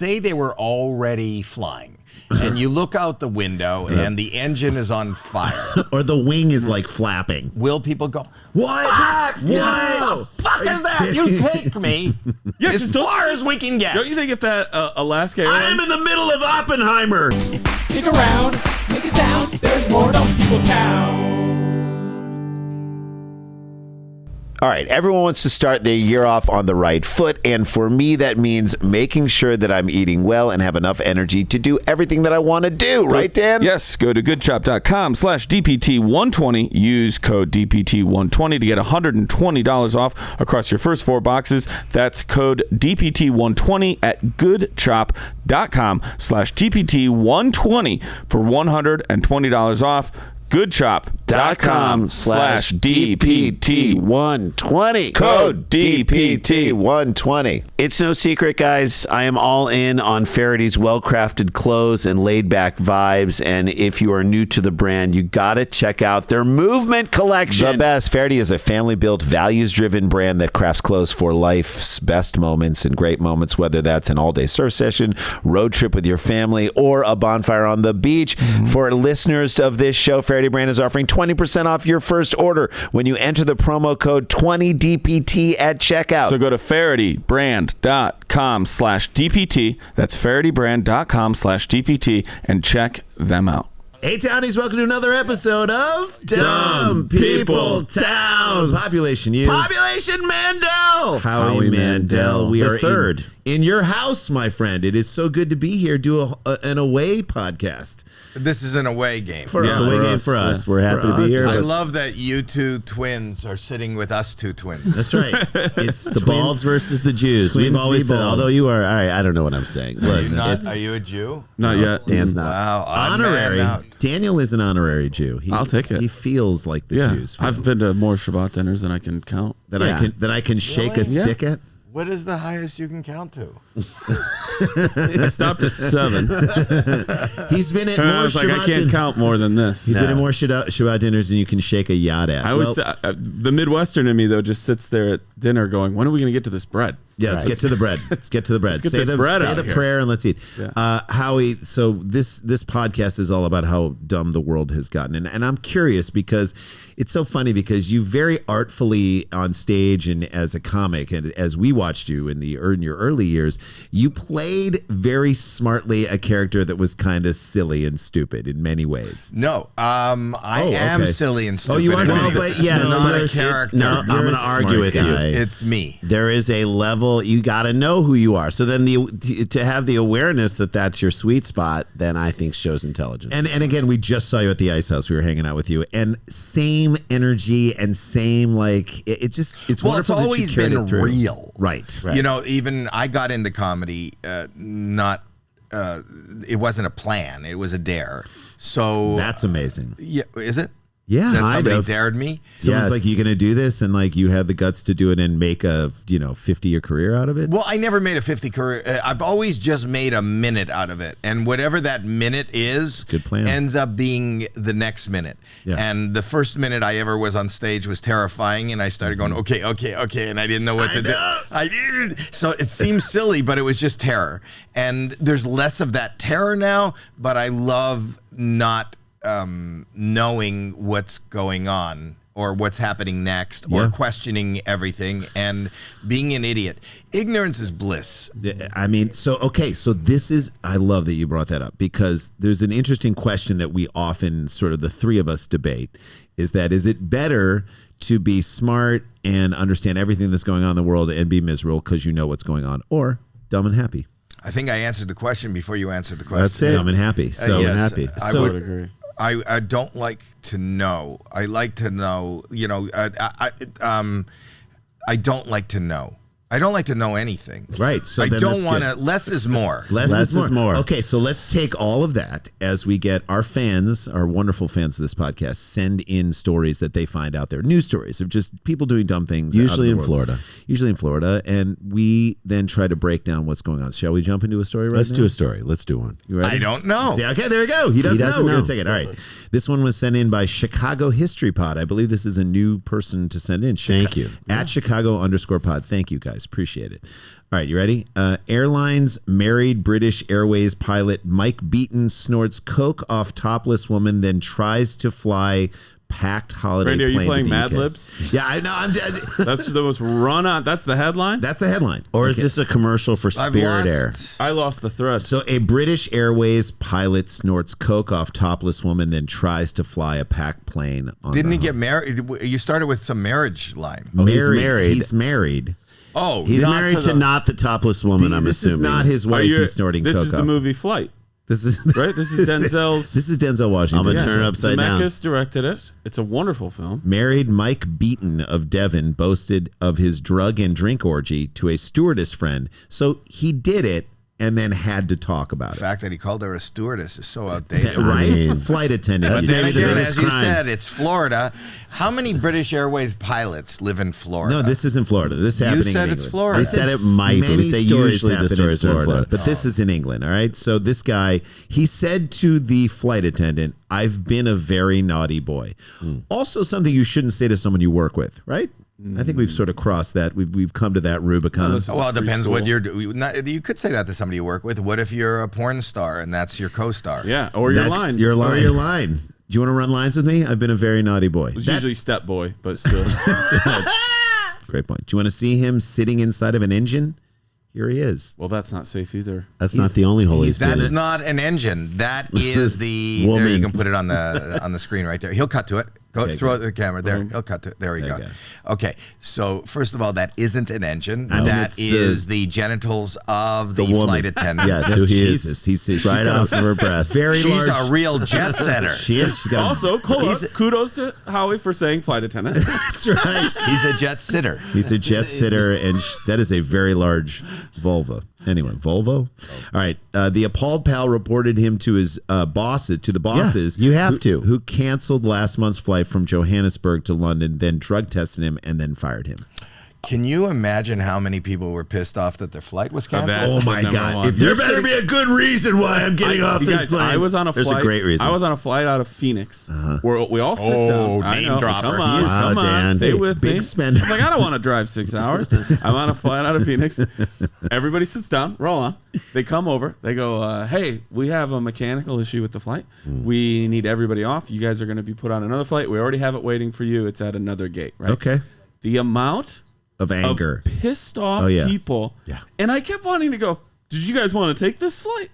say they were already flying. And you look out the window and the engine is on fire. Or the wing is like flapping. Will people go, what? What the fuck is that? You take me as far as we can get. Don't you think if that Alaska Airlines... I'm in the middle of Oppenheimer. Stick around, make a sound. There's more Dumb People Town. All right, everyone wants to start their year off on the right foot, and for me, that means making sure that I'm eating well and have enough energy to do everything that I want to do, right, Dan? Yes, go to goodchop.com/DPT120. Use code DPT120 to get $120 off across your first 4 boxes. That's code DPT120 at goodchop.com/DPT120 for $120 off. goodchop.com/DPT120. Code DPT120. It's no secret, guys. I am all in on Faherty's well-crafted clothes and laid-back vibes. And if you are new to the brand, you got to check out their Movement collection. The best. Faherty is a family-built, values-driven brand that crafts clothes for life's best moments and great moments, whether that's an all-day surf session, road trip with your family, or a bonfire on the beach. For listeners of this show, Faherty brand is offering 20% off your first order when you enter the promo code 20DPT at checkout. So go to FahertyBrand.com/DPT. That's FahertyBrand.com/DPT and check them out. Hey, Townies, welcome to another episode of Dumb People Town. Population you. Population Mandel. Howie Mandel. We are third. In your house, my friend. It is so good to be here. Do an away podcast. This is an away game. For us. We're happy to be here. I love that you two twins are sitting with us two twins. That's right. It's the Balds versus the Jews. We've always said, although you are, all right, I don't know what I'm saying. Look, are you a Jew? Not yet. Dan's not. Wow. Honorary. Daniel is an honorary Jew. I'll take it. He feels like the Jews. I've been to more Shabbat dinners than I can count. I can shake a stick at. What is the highest you can count to? I stopped at 7. He's been at more I was like, I can't count more than this. He's been at more Shabbat dinners than you can shake a yacht at. The Midwestern in me, though, just sits there at dinner going, when are we going to get to this bread? Yeah, let's get to the bread. Say the prayer and let's eat. Yeah. Howie, so this podcast is all about how dumb the world has gotten. And I'm curious because it's so funny because you very artfully on stage and as a comic, and as we watched you in your early years, you played very smartly a character that was kind of silly and stupid in many ways. No, I am silly and stupid. Oh, you are silly, but yes, not a character. No, I'm going to argue with you. It's me. There is a level. You got to know who you are. So then to have the awareness that that's your sweet spot, then I think shows intelligence. And again, we just saw you at the Ice House. We were hanging out with you, and same energy and same it's wonderful. It's always been real, right? You know, even I got into comedy. It wasn't a plan. It was a dare. So that's amazing. Yeah, is it? Yeah, that somebody dared me. Someone's like, "You gonna do this?" And like, you had the guts to do it and make a 50-year career out of it. Well, I never made a 50 career. I've always just made a minute out of it, and whatever that minute is, good plan, ends up being the next minute. Yeah. And the first minute I ever was on stage was terrifying, and I started going, okay, and I didn't know what to do. I did. So it seems silly, but it was just terror. And there's less of that terror now, but I love not knowing what's going on or what's happening next or questioning everything and being an idiot. Ignorance is bliss. I mean, so this is, I love that you brought that up because there's an interesting question that we often sort of the three of us debate is it better to be smart and understand everything that's going on in the world and be miserable because you know what's going on, or dumb and happy? I think I answered the question before you answered the question. That's it. Dumb and happy. Happy. I would agree. I don't like to know. I like to know, I don't like to know. I don't like to know anything. Right. So I don't want to. Less is more. Less is more. Okay, so let's take all of that as we get our fans, our wonderful fans of this podcast, send in stories that they find out there, news stories of just people doing dumb things. Usually in Florida. And we then try to break down what's going on. Shall we jump into a story right now? Let's do a story. Let's do one. You ready? I don't know. See, okay, there we go. He doesn't know. We're going to take it. All right. This one was sent in by Chicago History Pod. I believe this is a new person to send in. Thank you. At Chicago_pod. Thank you, guys. guys. Appreciate it. All right, you ready? Airlines married British Airways pilot Mike Beaton snorts coke off topless woman, then tries to fly packed holiday Randy, plane. are you playing to the Mad UK. Libs? Yeah, I know. That's the most run on. That's the headline. That's the headline. Or is this a commercial for Spirit Air? I lost the thread. So a British Airways pilot snorts coke off topless woman, then tries to fly a packed plane. Didn't he get married? You started with some marriage line. Oh, he's married. He's married. Oh, He's married to not the topless woman, I'm This assuming. is not his wife he's snorting coke off. This is the movie Flight. This is Right? This is Denzel's. This is Denzel Washington. I'm gonna turn it upside down. Zemeckis directed it. It's a wonderful film. Married Mike Beaton of Devon boasted of his drug and drink orgy to a stewardess friend. So he did it and then had to talk about The it. fact that he called her a stewardess is so outdated. Right? Flight attendant. But He then did the again, greatest as you crime. said, it's Florida. How many British Airways pilots live in Florida? No, this isn't Florida. This is happening said in it's England. Florida. I I said it might, but we many say stories usually the happen stories are in Florida. But this is in England, all right? So this guy, he said to the flight attendant, "I've been a very naughty boy." Also something you shouldn't say to someone you work with, right? I think we've sort of crossed that. We've come to that Rubicon. Well, it depends what you could say that to somebody you work with. What if you're a porn star and that's your co-star? Yeah, or your That's line. Your line. Or your line. Do you want to run lines with me? I've been a very naughty boy. It's usually Step Boy, but still. Great point. Do you want to see him sitting inside of an engine? Here he is. Well, that's not safe either. That's not the only Holy Spirit. That's not an engine. That is the. Woman. There, you can put it on the screen right there. He'll cut to it. Go Okay, throw it to the camera. There, he'll cut to it. There we go. Okay, so first of all, that isn't an engine. That is the genitals of the woman. flight attendant. Yes, who he is. Jesus. She's Right got off of her breast. very She's large. a real jet setter. She is. She's got Also, kudos to Howie for saying flight attendant. That's right. He's a jet sitter. He's a jet sitter, and that is a very large vulva. Anyway, Volvo. All right. The appalled pal reported him to his bosses. Yeah, you have who canceled last month's flight from Johannesburg to London, then drug tested him, and then fired him. Can you imagine how many people were pissed off that their flight was canceled? That's Oh my number God! one. If There better be a good reason why I'm getting off You this guys, plane. I was on a There's flight. a great reason. I was on a flight out of Phoenix where we all sit Oh, down. I name know. dropper. Come on, Wow, come on, Dan. stay with Big me. spender. I was like, I don't want to drive 6 hours. I'm on a flight out of Phoenix. Everybody sits down. Roll on. They come over. They go, hey, we have a mechanical issue with the flight. We need everybody off. You guys are going to be put on another flight. We already have it waiting for you. It's at another gate, right? Okay. The amount Of anger. of pissed off yeah. people. Yeah. And I kept wanting to go, did you guys want to take this flight?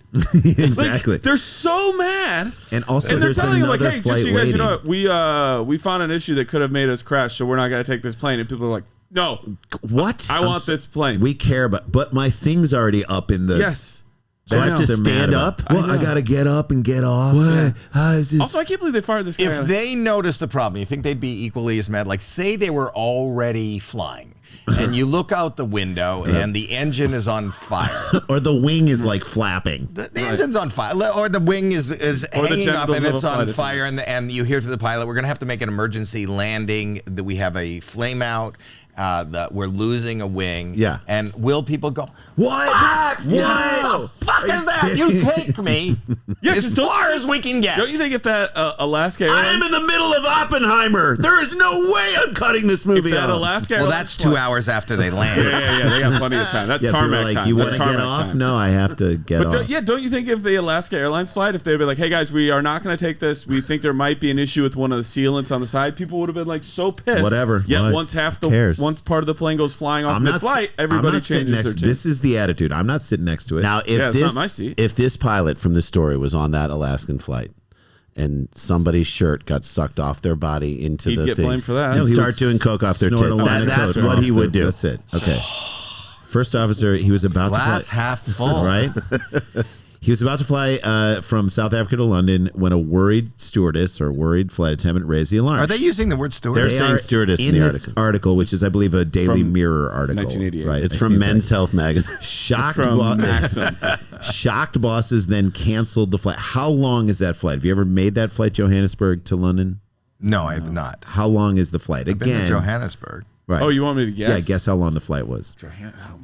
Exactly. Like, they're so mad. And also, And they're there's telling you, like, another hey, flight just so you guys waiting. know, we found an issue that could have made us crash, so we're not going to take this plane. And people are like, no, What? I want this plane. We care about, but my thing's already up in the. Yes. So I have to That's what they're stand mad up? about. Well, I got to get up and get off. What? How is it? Also, I can't believe they fired this guy. If they noticed the problem, you think they'd be equally as mad? Like, say they were already flying, and you look out the window, and the engine is on fire. Or the wing is like flapping. The engine's on fire, or the wing is Or the hanging up genitals and of it's a on flight fire, and you hear to the pilot, we're going to have to make an emergency landing. That we have a flame out. That we're losing a wing. Yeah. And will people go, What? fuck? No. Fuck is that? You take me Yeah, as just don't- far as we can get. Don't you think if that Alaska Airlines... I'm in the middle of Oppenheimer. There is no way I'm cutting this movie if that out. Alaska Well, Airlines that's 2 flight- hours after they land. Yeah, they got plenty of time. That's Yeah, people are tarmac like, time. you want That's to get tarmac off? time. No, I have to get But off. don't you think if the Alaska Airlines flight, if they'd be like, hey guys, we are not going to take this. We think there might be an issue with one of the sealants on the side. People would have been like so pissed. Whatever. Yet What? once part of the plane goes flying off mid-flight, everybody changes their tune. This is the attitude. I'm not sitting next to it. Now, Yeah, it's not my seat. if this pilot from this story was on that Alaskan flight and somebody's shirt got sucked off their body into He'd the get thing, blamed for that. he'd No, he start would doing coke off their snort a tits. line of That's coke what off he would do. That's it. Okay. First officer, he was about Glass to fly. half full. Right? He was about to fly from South Africa to London when a worried stewardess or worried flight attendant raised the alarm. Are they using the word They're steward? saying are stewardess in the this article, which is, I believe, a Daily From Mirror article. 1988. Right? It's from Men's Health magazine. Shocked, From Maxim. shocked bosses then canceled the flight. How long is that flight? Have you ever made that flight, Johannesburg to London? No, I have not. How long is the flight? I've been to Again, Johannesburg. Right. Oh, you want me to guess? Yeah, guess how long the flight was. Oh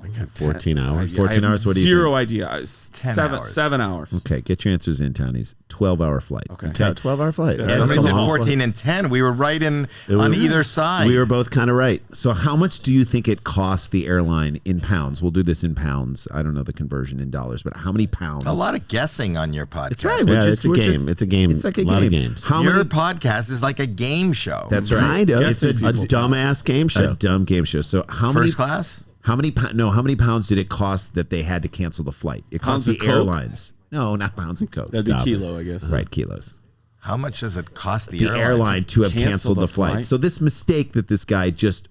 my God, 14 hours. 14 hours. What do you Zero think? idea. 7 hours. Okay, get your answers in, Townies. 12-hour flight. Okay. 12-hour flight. Yeah. Somebody said Long 14 and 10. We were right on either side. We were both kind of right. So how much do you think it cost the airline in pounds? We'll do this in pounds. I don't know the conversion in dollars, but how many pounds? a lot of guessing on your podcast. That's right. Yeah, it's a game. It's a game. It's like a lot game. of games. How Your many? podcast is like a game show. That's right. Kind of. It's a Guessing people. dumbass game show. A dumb game show. So how many? First class? How many? How many pounds did it cost that they had to cancel the flight? It cost Pounds of the Coke? airlines. No, not pounds of coke. That'd Stop be it. kilo, I guess. Right, kilos. How much does it cost the The airline to have cancel canceled the the flight. flight? So this mistake that this guy just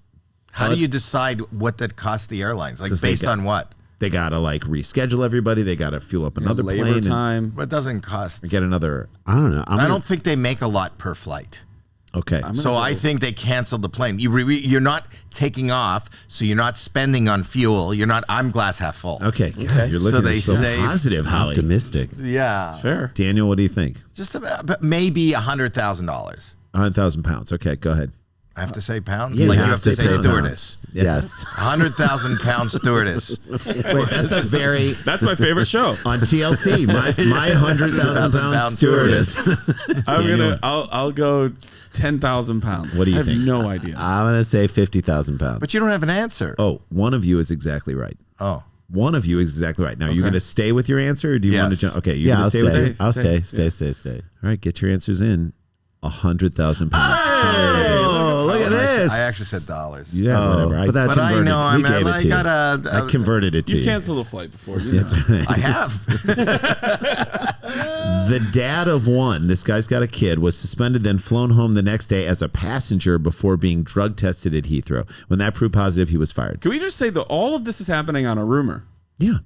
How do you decide what that costs the airlines? Like Just think based it. on what? they gotta like reschedule everybody. They gotta fuel up another Labor plane time. What doesn't cost? and get another. I don't know. I don't think they make a lot per flight. Okay. So I think they canceled the plane. You're not taking off, so you're not spending on fuel. You're not. I'm glass half full. Okay. God, you're looking So they at so say- positive, Howie. Optimistic. Yeah. Fair. Daniel, what do you think? Just about, but maybe $100,000. 100,000 pounds. Okay, go ahead. I have to say pounds. Yeah, like you you have to say pounds. stewardess. Yes. 100,000 pound stewardess. Wait, that's a very That's my favorite show. on TLC. My 100,000 pound pound stewardess. I'll go 10,000 pounds. What do you I have think? no idea. I'm going to say 50,000 pounds. But you don't have an answer. Oh, one of you is exactly right. Oh. One of you is exactly right. Now, you're going to stay with your answer, or do you want to Yes. jump? Okay, you're yeah, going I'll to stay with stay. it. I'll Stay. stay. All right, get your answers in. 100,000 pounds. Oh, look at this. I actually said dollars. Yeah, whatever. but that- But I converted. know We gave it I to you. gotta. I converted it to You've you. canceled a flight before. You know. I have. The dad of one, this guy's got a kid, was suspended, then flown home the next day as a passenger before being drug tested at Heathrow. When that proved positive, he was fired. Can we just say that all of this is happening on a rumor? Yeah.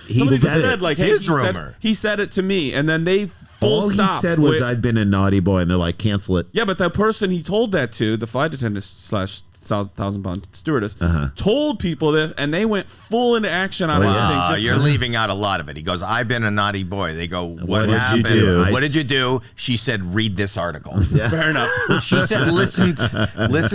Somebody said like, hey, His he said- rumor. he said it to me, and then they full All he stop. said was, with- I've been a naughty boy, and they're like, cancel it. Yeah, but the person he told that to, the flight attendant slash 1,000-pound stewardess, told people this, and they went full into action on everything. Just You're to- leaving out a lot of it. He goes, I've been a naughty boy. They go, what did you happened? do? What did you do? She said, read this article. Fair enough. She said, listen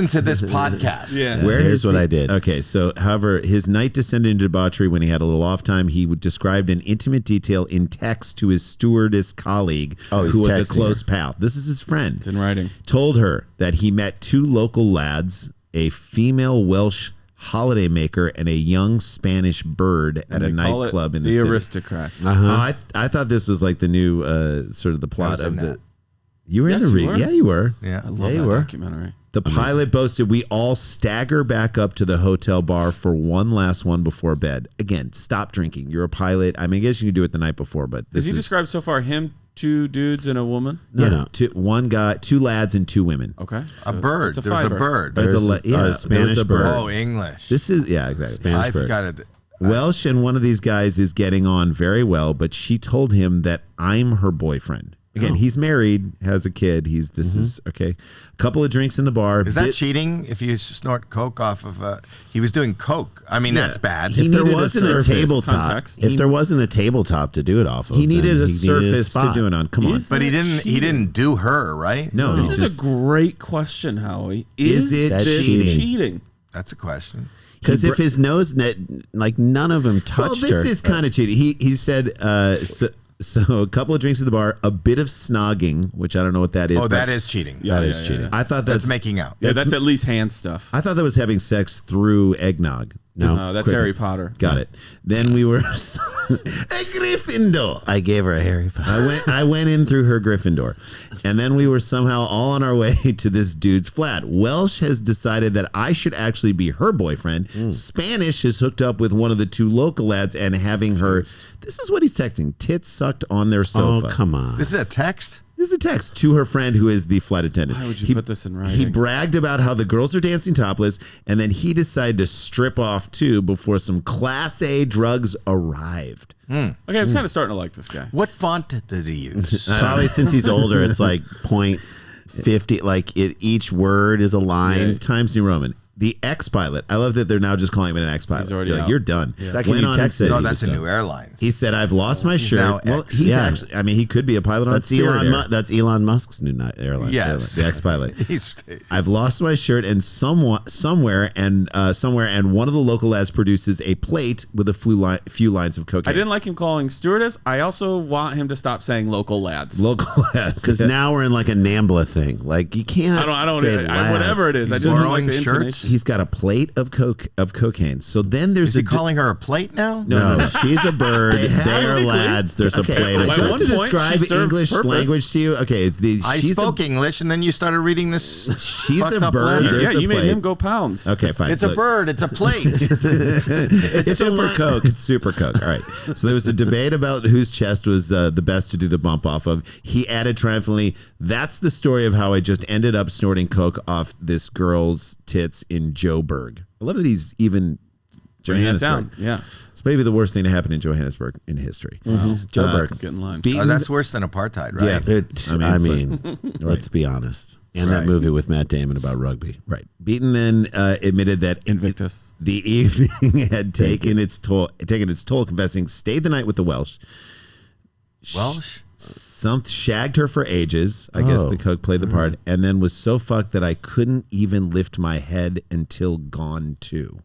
to this podcast. Yeah. Here's is what he? I did. Okay, so however, his night descended into debauchery when he had a little off time. He described in intimate detail in text to his stewardess colleague, he's who was a texting close pal. This is his friend. It's in writing. Told her that he met two local lads, a female Welsh holidaymaker and a young Spanish bird at a They call it nightclub in the the city. aristocrats. I thought this was like the new sort of the plot was of in the. that. You were Yes, in the you were. Yeah, you were. Yeah. I love you that were. documentary. The pilot boasted, we all stagger back up to the hotel bar for one last one before bed. Again, stop drinking. You're a pilot. I mean, I guess you can do it the night before, but this Has he is described so far him, two dudes, and a woman? no. One guy, two lads, and two women. Okay. A bird. it's There's a fiver. bird. There's a Spanish there's a bird. Oh, English. This is exactly. Spanish bird. I've got it. Welsh and one of these guys is getting on very well, but she told him that I'm her boyfriend. Again, he's married, has a kid. This is okay. A couple of drinks in the bar. Is that cheating if you snort coke off of he was doing coke. I mean, that's bad. He If there needed a wasn't a surface. tabletop, Context. if there wasn't a tabletop to do it off of, He needed then a he surface to spot. do it on. Come on. Is But he that didn't. He cheating? didn't do her, right? No, This he is just- a great question, Howie. Is it this cheating? cheating? That's a question. Because if his nose, like none of them Well, touched this her. is kind of cheating. He said so a couple of drinks at the bar, a bit of snogging, which I don't know what that is. Oh, but that is cheating. Yeah, that is cheating. I thought That's that's making out. Yeah, that's at least hand stuff. I thought that was having sex through eggnog. No, that's Quick. Harry Potter. Got it. Then we were a Gryffindor. I gave her a Harry Potter. I went in through her Gryffindor, and then we were somehow all on our way to this dude's flat. Welsh has decided that I should actually be her boyfriend. Spanish is hooked up with one of the two local lads and having her. This is what he's texting: tits sucked on their Oh, sofa. come on. This is a text. This is a text to her friend who is the flight attendant. Why would you put this in writing? He bragged about how the girls are dancing topless, and then he decided to strip off too before some Class A drugs arrived. Okay, I'm kind of starting to like this guy. What font did he use? Probably since he's older, it's like .50. Like each word is a line. It's Times New Roman. The ex-pilot. I love that they're now just calling him an ex-pilot. He's already You're, out. You're done. Yeah. Second Went you on and texted said No, he that's was a done. new airline. He said, "I've lost my shirt." now Well, ex. he's Yeah. actually. I mean, he could be a pilot on That's Spirit Air. That's Elon Musk's new airline. Yes. The ex-pilot. He's I've lost my shirt and somewhere and one of the local lads produces a plate with a few lines of cocaine. I didn't like him calling stewardess. I also want him to stop saying local lads. Local lads. Because now we're in like a NAMBLA thing. Like you can't. I don't. say lads. Whatever it is. I just don't like borrowing the shirts? intonation. He's got a plate of cocaine. So then there's Is he calling her a plate now? No, she's a bird. They are lads. There's a plate of At Do I one have to point, describe she served English purpose. language to you? Okay, I spoke English, and then you started reading this. She's fucked a up bird. letter. There's Yeah, a you made plate. him go pounds. Okay, fine. It's a Look, bird. It's a plate. It's super coke. It's super coke. All right. So there was a debate about whose chest was the best to do the bump off of. He added triumphantly, "That's the story of how I just ended up snorting coke off this girl's tits in Joburg." I love that he's even Bring that Johannesburg. down. Yeah. It's maybe the worst thing to happen in Johannesburg in history. Joburg. Get in line. Beaten, Oh, that's worse than apartheid, right? Yeah. I mean, let's be honest. And that Right. movie with Matt Damon about rugby. right. Beaton then admitted that Invictus. the evening had taken its toll, confessing stayed the night with the Welsh. Welsh? Shagged her for ages. I guess the coke played the part, and then was so fucked that I couldn't even lift my head until Gone 2.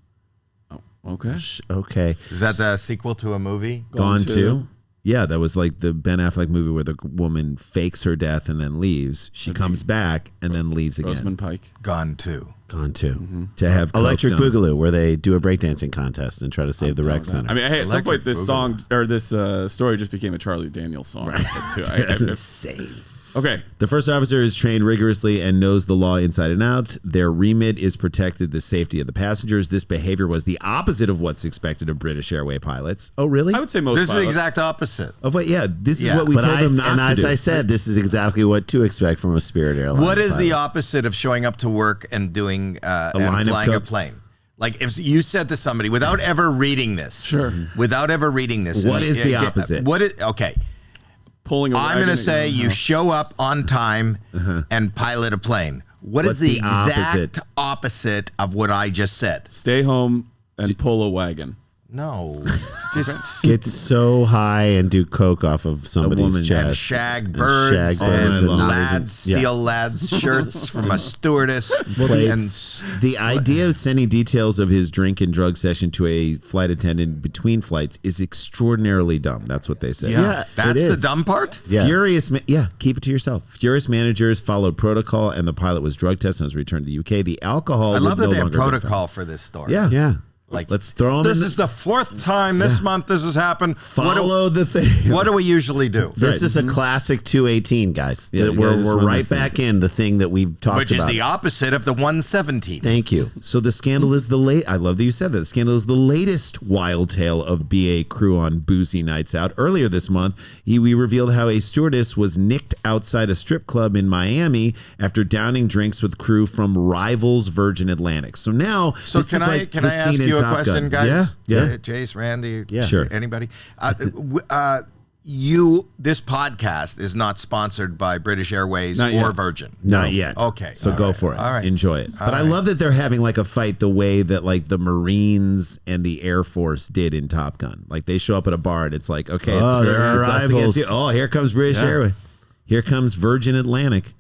Okay. Okay. Is that the sequel to a movie? Gone Gone 2? 2? Yeah, that was like the Ben Affleck movie where the woman fakes her death and then leaves. She comes back and then leaves again Rosamund Pike. Gone 2. Gone too. to have coke Electric done. Boogaloo, where they do a breakdancing contest and try to save the rec center. I mean, hey, at some Electric point, this Boogaloo. song or this story just became a Charlie Daniels song. Too. That's insane. Okay. The first officer is trained rigorously and knows the law inside and out. Their remit is protected the safety of the passengers. This behavior was the opposite of what's expected of British Airway pilots. Oh, really? I would say most This is the pilots. exact opposite. Of what? Yeah, this is Yeah, what we but told them not and to as do. I said, this is exactly what to expect from a Spirit airline. What is the pilot. opposite of showing up to work and doing line and of flying a coke? plane? Like if you said to somebody without ever reading this, without ever reading this, What and is the opposite? What is okay? Pulling a I'm going wagon to at say your you house. show up on time and pilot a plane. What What's is the the opposite? exact opposite of what I just said? Stay home and pull a wagon. No, just Get so high and do coke off of somebody's woman's and chest. shag birds shag birds and and not lads, even- yeah. steal lads shirts from a stewardess. Plates. The idea of sending details of his drink and drug session to a flight attendant between flights is extraordinarily dumb. That's what they say. Yeah, That's it the is. dumb part. Yeah. Keep it to yourself. Furious managers followed protocol, and the pilot was drug tested and was returned to the UK. The alcohol. I love would that no they have longer be found. protocol for this story. Yeah, Yeah. Like Let's throw him. this in is the fourth time this month this has happened. follow the thing. What do we usually do? This is a classic 218, guys. Yeah, That you we're gotta just we're run right this thing. back in the thing that we've talked Which is about. the opposite of the 117. Thank you. So the scandal is the late. I love that you said that. The scandal is the latest wild tale of BA crew on boozy nights out. Earlier this month, we revealed how a stewardess was nicked outside a strip club in Miami after downing drinks with crew from rivals Virgin Atlantic. So now, So this can is I like can the I ask scene in you a Top question, Gun. guys? Yeah. Jace, Randy, Yeah. Sure. Anybody? This podcast is not sponsored by British Airways Not or yet. Virgin. Not yet. Okay. So All go right. for it. All right. Enjoy it. But I love that they're having like a fight the way that like the Marines and the Air Force did in Top Gun. Like they show up at a bar and it's like, okay, Oh, there are it's us rivals. against you. Oh, here comes British Airways. Here comes Virgin Atlantic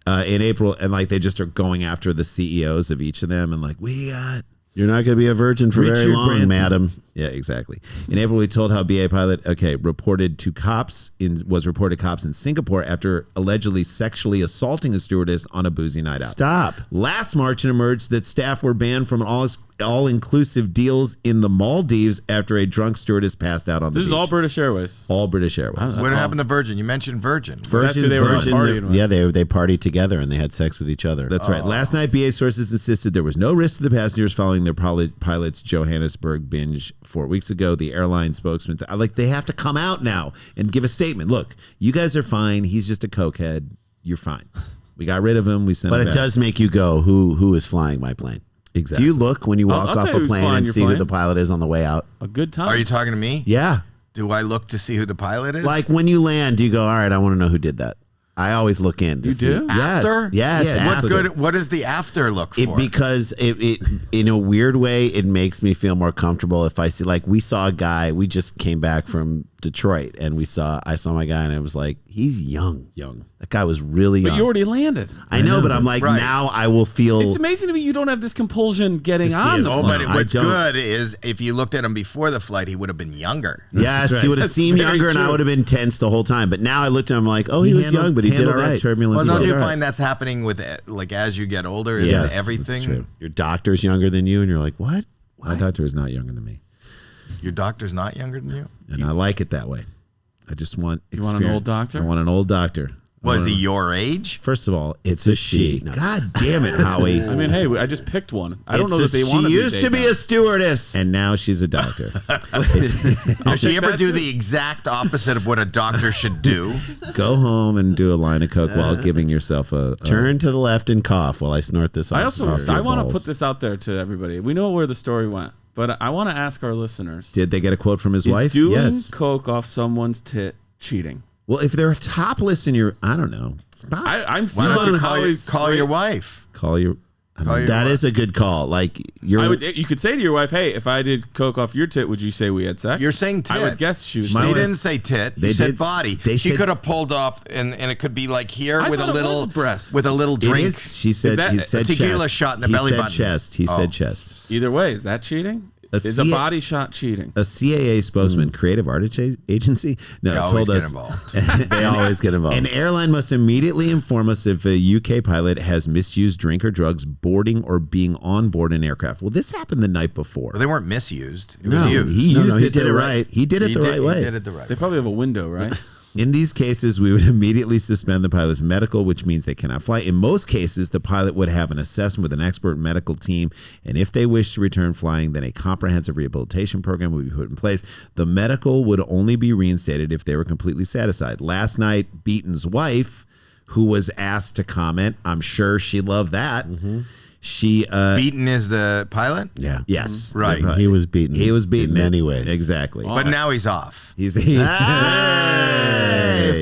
in April. And like they just are going after the CEOs of each of them and like, we got You're not going to be a virgin for very Richard long, Branson. madam. Yeah, exactly. In April, we told how BA pilot, reported cops in Singapore after allegedly sexually assaulting a stewardess on a boozy night out. Stop. Last March, it emerged that staff were banned from all-inclusive deals in the Maldives after a drunk stewardess passed out on the This beach. is all British Airways. All British Airways. What all. happened to Virgin? You mentioned Virgin. That's who they were partying with. Yeah, they partied together and they had sex with each other. That's right. Last night, BA sources insisted there was no risk to the passengers following their pilot's Johannesburg binge 4 weeks ago. The airline spokesman, they have to come out now and give a statement. Look, you guys are fine. He's just a cokehead. You're fine. We got rid of him. We sent But him it back. does make you go, who is flying my plane? Exactly. Do you look when you I'll walk tell off you a who's plane flying and your see who plane. the pilot is on the way out? A good time. Are you talking to me? Yeah. Do I look to see who the pilot is? Like when you land, do you go, all right, I want to know who did that? I always look in. You do? After? Yes. Yes. What does the after look for? Because it in a weird way, it makes me feel more comfortable if I see, like, we saw a guy, we just came back from Detroit, and I saw my guy, and I was like, he's young. That guy was really young. But you already landed. I know, but I'm like, now I will feel. It's amazing to me you don't have this compulsion getting on the plane. But what's good is if you looked at him before the flight, he would have been younger. Yes, he would have seemed younger, and I would have been tense the whole time. But now I looked at him like, he was young, but he did all right. Well, don't you find that's happening with, like, as you get older? Isn't everything? True. Your doctor's younger than you, and you're like, what? My doctor is not younger than me. Your doctor's not younger than you? And I like it that way. I just want experience. You want an old doctor? I want an old doctor. Was he your age? First of all, it's a she. No. God damn it, Howie. I mean, hey, I just picked one. I don't know that they want to be. She used to be a stewardess, and now she's a doctor. Does she ever do the exact opposite of what a doctor should do? Go home and do a line of coke while giving yourself a turn to the left and cough while I snort this. I want to put this out there to everybody. We know where the story went, but I want to ask our listeners: did they get a quote from his wife? Doing coke off someone's tit cheating? Well, if they're topless in your, I don't know. I'm still Why don't you on call your wife? That is a good call. Like you could say to your wife, "Hey, if I did coke off your tit, would you say we had sex?" You're saying tit. I would guess she was. They didn't say tit. They said body. She could have pulled off, and it could be like here with a little breast, with a little drink. She said he said tequila chest. shot in the belly button. He said chest. Either way, is that cheating? Is a body shot cheating? A CAA spokesman, Creative Art Agency, told us they always get involved. An airline must immediately inform us if a UK pilot has misused drink or drugs boarding or being on board an aircraft. Well, this happened the night before. Well, they weren't misused. It was used. He did it right. He did it the right way. He did it the right way. They probably have a window, right? In these cases, we would immediately suspend the pilot's medical, which means they cannot fly. In most cases, the pilot would have an assessment with an expert medical team, and if they wish to return flying, then a comprehensive rehabilitation program would be put in place. The medical would only be reinstated if they were completely satisfied. Last night, Beaton's wife, who was asked to comment, I'm sure she loved that. She Beaton is the pilot? Yeah. Yes. Right. He was beaten. He was beaten in many ways. Exactly. But now he's off. Hey,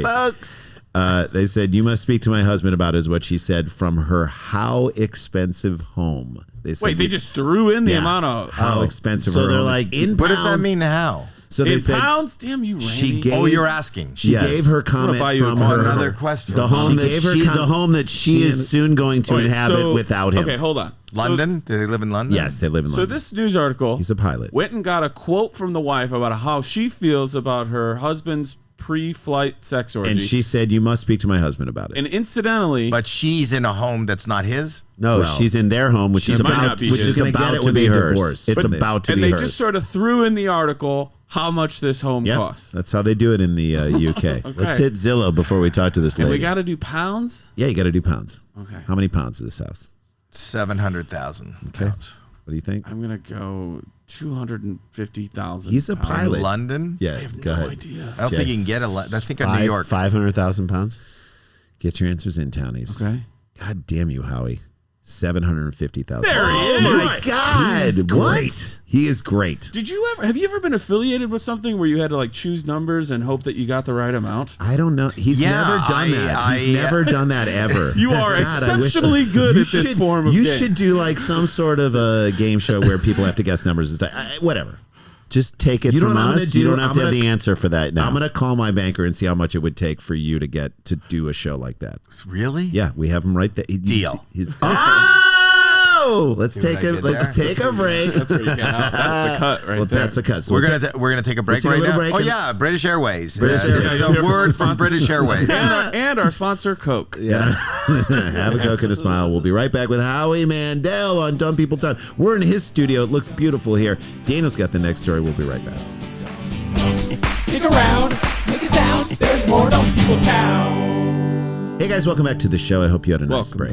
folks. They said, you must speak to my husband about is what she said from her how expensive home. They said, they just threw in the amount of how expensive so her they're home like is. What does that mean how? So in pounds? Damn you, Randy. You're asking. She gave her comment from her. Another question. The home that she is soon going to inhabit without him. Okay, hold on. London? Do they live in London? Yes, they live in London. So this news article, he's a pilot, went and got a quote from the wife about how she feels about her husband's pre-flight sex orgy. And she said, you must speak to my husband about it. And incidentally... But she's in a home that's not his? No, she's in their home, which is about to be hers. It's about to be hers. And they just sort of threw in the article how much this home costs. That's how they do it in the UK. Okay. Let's hit Zillow before we talk to this lady. And we got to do pounds? Yeah, you got to do pounds. Okay. How many pounds is this house? 700,000 pounds. What do you think? I'm going to go 250,000. He's a pilot. In London? Yeah, I have go no ahead. idea. I don't think you can get I think in New York. 500,000 pounds? Get your answers in, townies. Okay. God damn you, Howie. 750,000. There he is. Oh my God. He's What? He is great. Have you ever been affiliated with something where you had to like choose numbers and hope that you got the right amount? I don't know. He's never done that. He's never done that ever. You are exceptionally good at this form of You game. should do like some sort of a game show where people have to guess numbers and stuff. Whatever. Just take it from us. You don't have to have the answer for that now. I'm going to call my banker and see how much it would take for you to get to do a show like that. Really? Yeah, we have him right there. Deal. Let's take a break. That's where you get out. That's the cut right there. That's the cut. So we're gonna take a break right now. Break British Airways. Airways. A word from British Airways. and our sponsor, Coke. Yeah. Have a Coke and a smile. We'll be right back with Howie Mandel on Dumb People Town. We're in his studio. It looks beautiful here. Daniel's got the next story. We'll be right back. Stick around, make a sound. There's more Dumb People Town. Hey guys, welcome back to the show. I hope you had a nice break.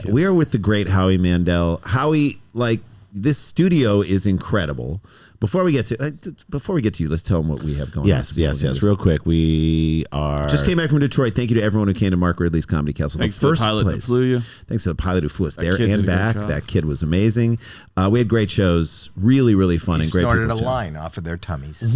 We are with the great Howie Mandel. Howie, like, this studio is incredible, Before we get to you, let's tell them what we have going on. Yes. Real quick, we are just came back from Detroit. Thank you to everyone who came to Mark Ridley's Comedy Castle. Thanks to the pilot that flew you. Thanks to the pilot who flew us there kid and did a back. great job. That kid was amazing. We had great shows, really, really fun and great. Started people a chatting. line off of their tummies. It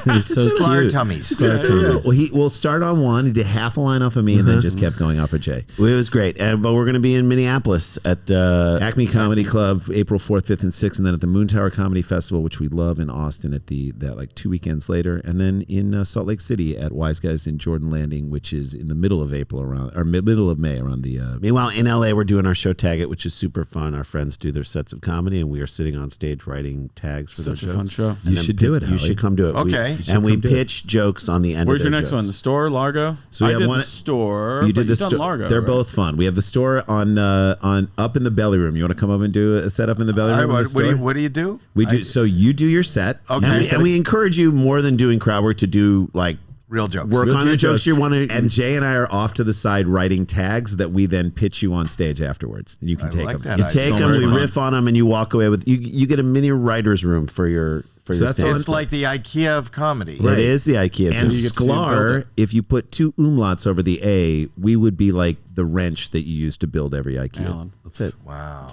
was so Sklar cute. tummies. Well, we'll start on one. He did half a line off of me and then just kept going off of Jay. It was great, but we're going to be in Minneapolis at Acme Comedy Club, April 4th, 5th, and 6th, and then at the Moon Tower Comedy Festival, which we love, in Austin at that like 2 weekends later, and then in Salt Lake City at Wise Guys in Jordan Landing, which is in the middle of April middle of May around the. Meanwhile, in LA, we're doing our show Tag It, which is super fun. Our friends do their sets of comedy, and we are sitting on stage writing tags for Such their a fun show. You should do it. You Howie. should come do it. Okay. We pitch jokes on the end. Where's of your their next jokes. one? The store, Largo? So we I have did one- the store. You did the you've done store. Largo. They're right? both fun. We have the store on up in the belly room. You want to come up and do a set up in the belly room? What do you do? We do. So you do your set. Okay. And we encourage you more than doing crowd work to do like Real jokes. work on the jokes you want to. And Jay and I are off to the side writing tags that we then pitch you on stage afterwards, and you can I take like them. that. You It's take so them, much we fun. riff on them, and you walk away with you get a mini writer's room for your that's stand. It's like the IKEA of comedy. It is the IKEA. And you get to see it build Sklar, it. if you put 2 umlauts over the A, we would be like the wrench that you use to build every IKEA. Alan. That's it. Wow.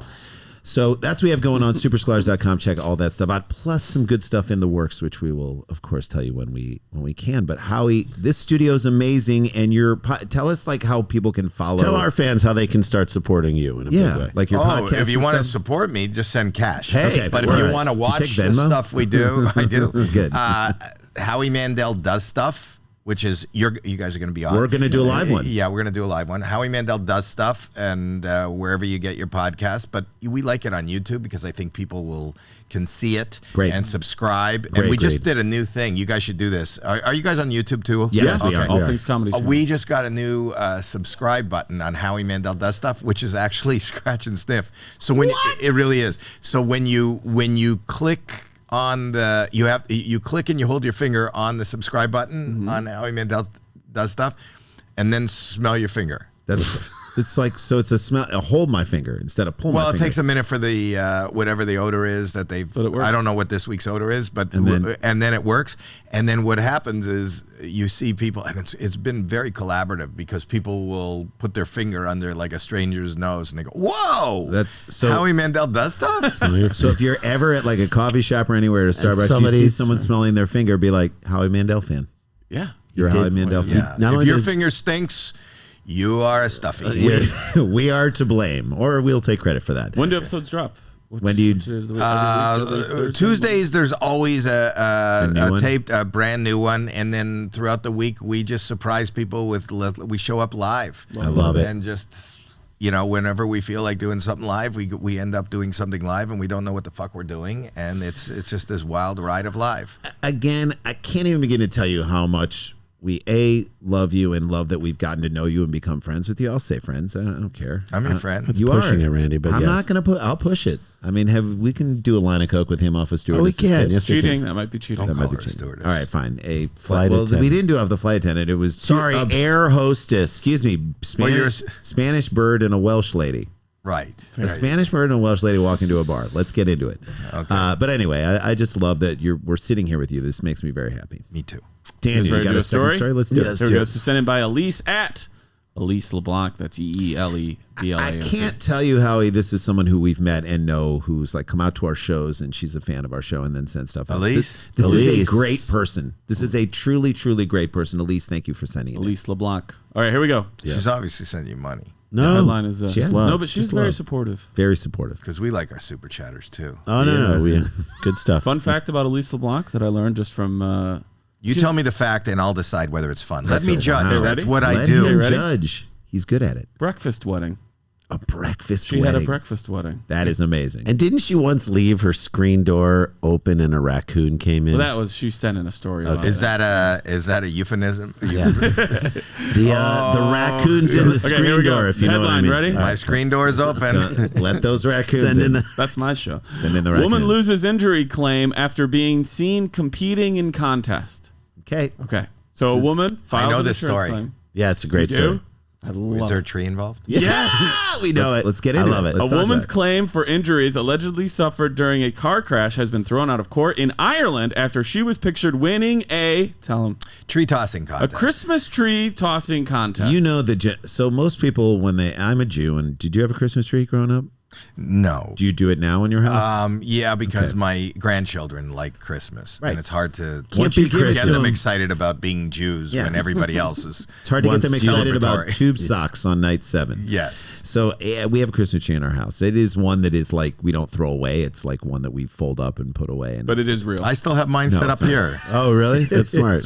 So that's what we have going on. Supersklars.com. Check all that stuff out. Plus some good stuff in the works, which we will, of course, tell you when we can. But Howie, this studio is amazing, and tell us like how people can follow. Tell our fans how they can start supporting you in a big way. like your podcast. If you and want to stuff. support me, just send cash. Hey, Okay, but if all you right. want to Do you watch take the Venmo? stuff we do, I do. Good. Howie Mandel does stuff, which is you guys are going to be on. We're going to do a live one. Yeah, we're going to do a live one. Howie Mandel does stuff, and wherever you get your podcast. But we like it on YouTube because I think people can see it and subscribe. And we just did a new thing. You guys should do this. Are you guys on YouTube too? Yes, we are. All things comedy. Show. We just got a new subscribe button on Howie Mandel Does Stuff, which is actually scratch and sniff. So when it really is. So when you click on you click and you hold your finger on the subscribe button on Howie Mandel Does Stuff, and then smell your finger. It's like, so it's hold my finger instead of pull my finger. Well, it takes a minute for the whatever the odor is that they've. But it works. I don't know what this week's odor is, but and then it works. And then what happens is you see people, and it's been very collaborative because people will put their finger under like a stranger's nose and they go, "Whoa, That's so. Howie Mandel does stuff." So if you're ever at like a coffee shop or anywhere, at a Starbucks, you see someone smelling their finger, be like, Howie Mandel fan. Yeah. You're a Howie Mandel fan. Yeah. Not If only your does- finger stinks, you are a stuffy. We are to blame, or we'll take credit for that. When do episodes drop? When do you? Tuesdays, there's always a new one? taped, a brand new one, and then throughout the week, we just surprise people with. We show up live. I love it. And just whenever we feel like doing something live, we end up doing something live, and we don't know what the fuck we're doing, and it's just this wild ride of live. Again, I can't even begin to tell you how much we love you and love that we've gotten to know you and become friends with you. I'll say friends. I don't care. I'm your friend. You pushing are it, Randy, but I'm yes. not going to I'll push it. I mean, we can do a line of coke with him off a stewardess. we can. Yes, we Cheating. That might be cheating. Don't That might call be her a cheating. stewardess. All right, fine. A Flight well, attendant. we didn't do it off the flight attendant. It was Sorry, air hostess. Excuse me, Spanish bird and a Welsh lady. Right. A Spanish bird and a Welsh lady walk into a bar. Let's get into it. Okay. But anyway, I just love that we're sitting here with you. This makes me very happy. Me too. Daniel, you ready to got do a a second story? story? Let's do it. Yes. Here we go. So sent in by Elise at Elise LeBlanc. That's EELEBLANC. I can't tell you, Howie, this is someone who we've met and know who's like come out to our shows, and she's a fan of our show and then sent stuff out. Elise? This is a Elise. great person. This is a truly, truly great person. Elise, thank you for sending it. Elise LeBlanc. All right, here we go. She's obviously sending you money The No. headline is She has love. no, but she's Just very love. supportive. Very supportive. because we like our super chatters too. Oh, no. Good stuff. Fun fact about Elise LeBlanc that I learned just from You tell me the fact, and I'll decide whether it's fun. Let me right. judge. Wow. That's what I Let do. him Ready? judge. He's good at it. breakfast wedding. A breakfast She wedding. had a breakfast wedding. That is amazing. And didn't she once leave her screen door open and a raccoon came in? Well, that was she sent in a story. About Is that. that a euphemism? Yeah. The raccoons in the Okay, here screen we go. door, if you know what I Headline, mean. ready? My screen door is open. Let those raccoons Send in in. the- That's my show. Send in the Woman raccoons. loses injury claim after being seen competing in contest. Okay. Okay, so a woman filed know an this insurance story. claim. Yeah, it's a great You story. do? Is there a tree involved? Yes. We know it. Let's get into it. I love it. A woman's claim for injuries allegedly suffered during a car crash has been thrown out of court in Ireland after she was pictured winning tell him, tree tossing contest. a Christmas tree tossing contest. You know so most people I'm a Jew, and did you have a Christmas tree growing up? No. Do you do it now in your house? Yeah, because my grandchildren like Christmas, and it's hard to Can't get be them excited about being Jews when everybody else is. It's hard to get them excited about celebratory. tube socks on night 7. Yes. So we have a Christmas tree in our house. It is one that is like we don't throw away. It's like one that we fold up and put away. But it is real. I still have mine set up here. Oh, really? That's smart.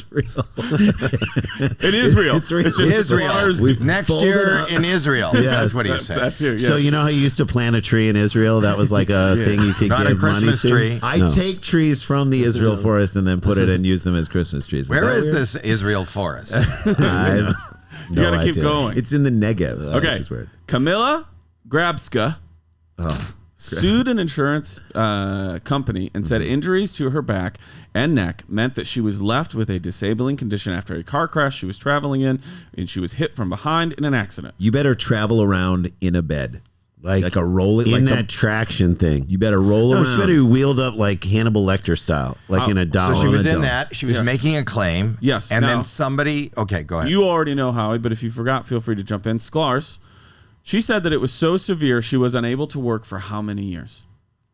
It is real. It's real. It's just Israel. Next year in Israel. That's what he said. That too, yes. So you know how you used to plant a tree in Israel? That was like a thing you could Not give a Christmas money to. tree. I take trees from the Israel forest and then put it and use them as Christmas trees. Where is this Israel forest? I You gotta keep going. It's in the Negev. Okay. Which is weird. Camilla Grabska sued an insurance company and said injuries to her back and neck meant that she was left with a disabling condition after a car crash she was traveling in, and she was hit from behind in an accident. You better travel around in a bed. Like a rolling in like that traction thing. You better roll around. She better be wheeled up like Hannibal Lecter style, like in a doll. So she was in that. She was making a claim. Yes. And Now, then somebody. Okay, go ahead. You already know, Howie, but if you forgot, feel free to jump in. Sklars. She said that it was so severe she was unable to work for how many years?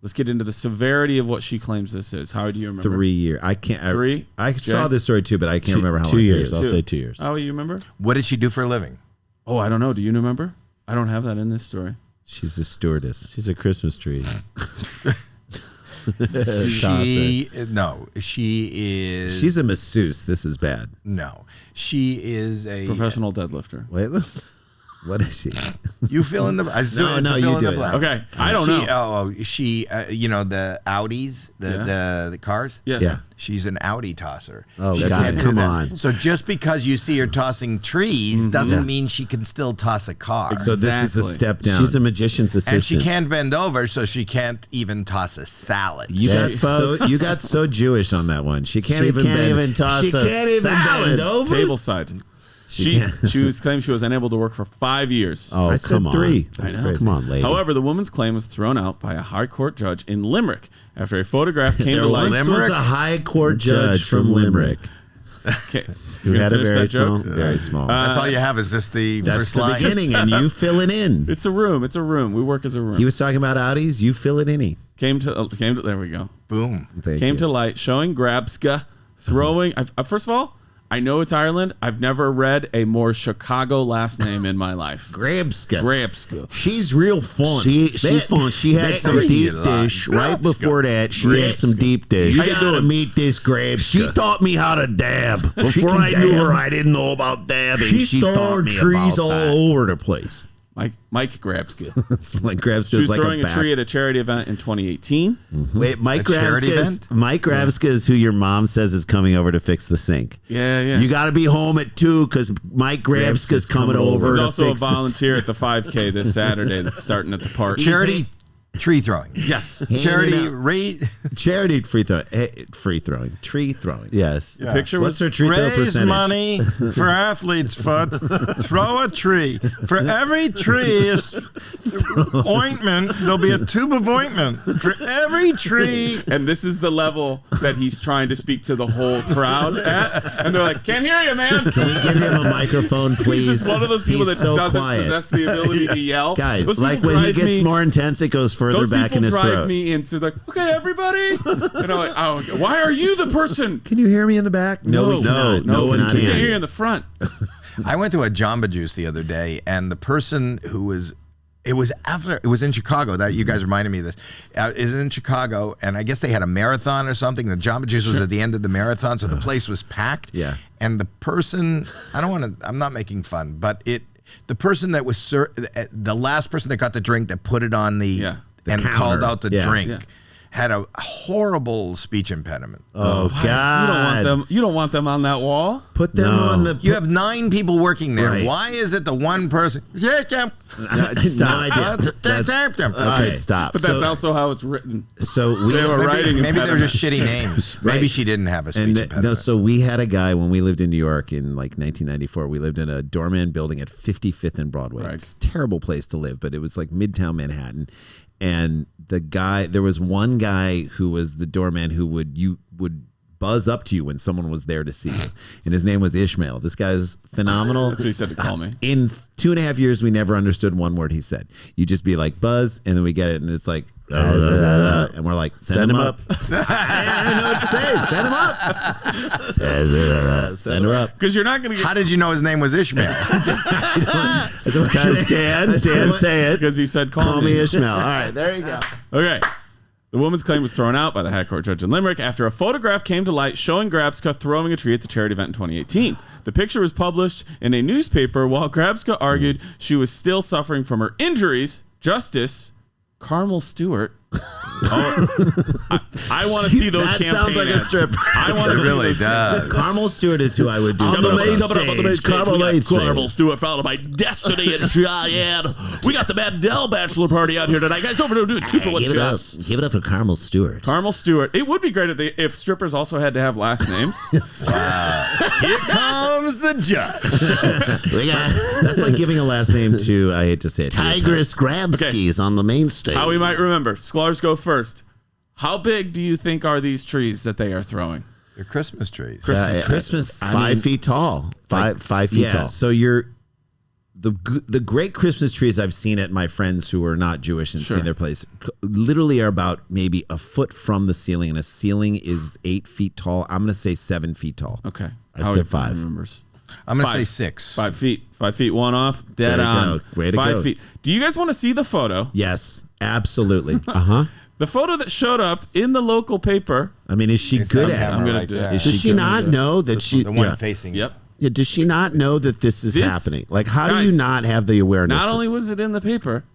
Let's get into the severity of what she claims this is. How do you remember? 3 years. I can't. 3? I saw this story too, but I can't remember how long. 2 it years. is. I'll say 2 years. Oh, you remember? What did she do for a living? Oh, I don't know. Do you remember? I don't have that in this story. She's a stewardess. She's a Christmas tree. She is. She's a masseuse. This is bad. No, she is a Professional deadlifter. Wait, what is she? You fill in the. No, you do it. Okay, I don't know. She, you know the Audis, the cars. Yes. Yeah. She's an Audi tosser. Oh, She God, can't do come that. on. So just because you see her tossing trees doesn't mean she can still toss a car. So this is a Exactly. step down. She's a magician's assistant. And she can't bend over, so she can't even toss a salad. You got so Jewish on that one. She can't even toss she a can't even salad. bend over. Tableside. She was claimed she was unable to work for 5 years. Oh, I come said on. 3. That's I know. crazy. Come on, lady. However, the woman's claim was thrown out by a high court judge in Limerick after a photograph came to light. Once was a high court judge from Limerick Okay. Who had a very small, very small. That's all you have is just the That's first the line. beginning, and you fill it in. It's a room. It's a room. We work as a room. He was talking about Audis. You fill it in. Came to there we go. Boom. Came to light showing Grabska throwing. First of all, I know it's Ireland. I've never read a more Chicago last name in my life. Grabska. Grabska. She's real fun. She's fun. She had some deep dish. Right before that, she had some deep dish. You gotta meet this Grabska. She taught me how to dab. Before I knew her, I didn't know about dabbing. She taught throwing me trees about all that. over the place. Mike Grabska. It's like Grabska's She was like throwing a back. tree at a charity event in 2018. Wait, Mike charity event? Grabska is who your mom says is coming over to fix the sink. Yeah. You got to be home at 2 because Mike Grabska's coming over He's to also a fix the volunteer at the 5K this Saturday that's starting at the park. Charity tree throwing. Yes. Charity Charity free throwing. Tree throwing. Yes. The picture What's her was tree throw Raise percentage? money for athletes' foot. Throw a tree. For every tree is ointment, there'll be a tube of ointment. For every tree. and this is the level that he's trying to speak to the whole crowd at. And they're like, can't hear you, man. Can we give him a microphone, please? He's just one of those people He's that so doesn't quiet. possess the ability to yell. Guys, Those Like people when he drive gets me- more intense, it goes further Those back in people his drive throat. me into the, okay, everybody. And I'm like, oh, why are you the person? Can you hear me in the back? No, we cannot. no one we can. can't hear you in the front. I went to a Jamba Juice the other day, and the person who was, it was in Chicago. That you guys reminded me of this. Is in Chicago, and I guess they had a marathon or something. The Jamba Juice was at the end of the marathon, so the place was packed. Yeah. And the person, I'm not making fun, but the person that was the last person that got the drink that put it on and counter. called out the Yeah. drink. Yeah. had a horrible speech impediment. Oh God! You don't want them on that wall. Put them on the. You have 9 people working there. Right. Why is it the one person? Stop. Okay, stop. But that's also how it's written. So They were writing. Maybe they were just shitty names. Maybe she didn't have a speech impediment. No, so we had a guy when we lived in New York in like 1994. We lived in a doorman building at 55th and Broadway. Right. It's a terrible place to live, but it was like Midtown Manhattan. And there was one guy who was the doorman who would buzz up to you when someone was there to see you. And his name was Ishmael. This guy's phenomenal. That's what he said to call me. In 2.5 years, we never understood one word he said. You just be like, buzz, and then we get it, and it's like, and we're like, send him up. I don't know what to say. Send him up. Send her up. Because you're not going to get... How did you know his name was Ishmael? Because Dan say it. Because he said, call me Ishmael. All right, there you go. Okay. The woman's claim was thrown out by the High Court judge in Limerick after a photograph came to light showing Grabska throwing a tree at the charity event in 2018. The picture was published in a newspaper while Grabska argued she was still suffering from her injuries. Justice Carmel Stewart. I want to see those campaign sounds like ads. a stripper. I want to really does. Carmel Stewart is who I would do. On the main stage, Carmel Stewart followed by Destiny and Cheyenne. We got the Mandel bachelor party out here tonight, guys. Don't forget to do it. 2 for 1 Give it up for Carmel Stewart. Carmel Stewart. It would be great if strippers also had to have last names. Here comes the judge. That's like giving a last name to, I hate to say it, Tigress Grabskis on the main stage. How we might remember. Sklars go first. How big do you think are these trees that they are throwing? They're Christmas trees. Christmas 5 feet tall. 5 feet tall. So the great Christmas trees I've seen at my friends who are not Jewish and seen their place literally are about maybe a foot from the ceiling, and a ceiling is 8 feet tall. I'm going to say 7 feet tall. Okay. I said 5. Remembers. I'm going to say 6. 5 feet. 5 feet, one off. Dead on. Way to 5 go. feet. Do you guys want to see the photo? Yes, absolutely. The photo that showed up in the local paper. I mean, is she good at it? I'm gonna right do there. it. Does she not know that she? The one facing. Yep. Yeah, does she not know that this is happening? Like, how do you Guys, not have the awareness? Not only was it in the paper,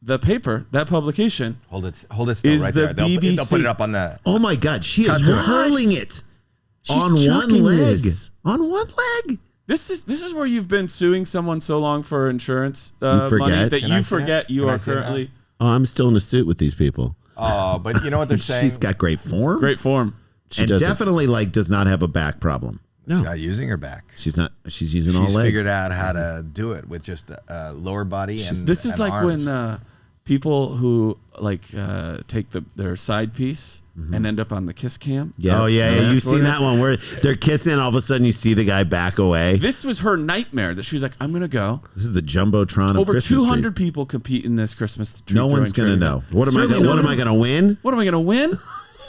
the paper, that publication. Hold it still Is right the there. They'll BBC. put it up on the. Oh my God, she is hurling it on one chucking leg. this. On one leg. This is where you've been suing someone so long for insurance forget. money that Can I you see forget that? you Can I are see that? currently Oh, I'm still in a suit with these people. Oh, but you know what they're saying? She's got great form. great form. She and doesn't. definitely does not have a back problem. She's not using her back. She's not. She's using all She's legs. figured out how to do it with just a lower body and This is and like arms. when people who take their side piece and end up on the kiss cam. Yeah. Oh yeah, Yeah, you've that's what seen it that one where they're kissing, and all of a sudden you see the guy back away. This was her nightmare that she was like, I'm going to go. This is the jumbotron of Over Christmas 200 tree. people compete in this Christmas tree. No one's throwing gonna tree know. What am I? Certainly What am I going to win? What am I going to win?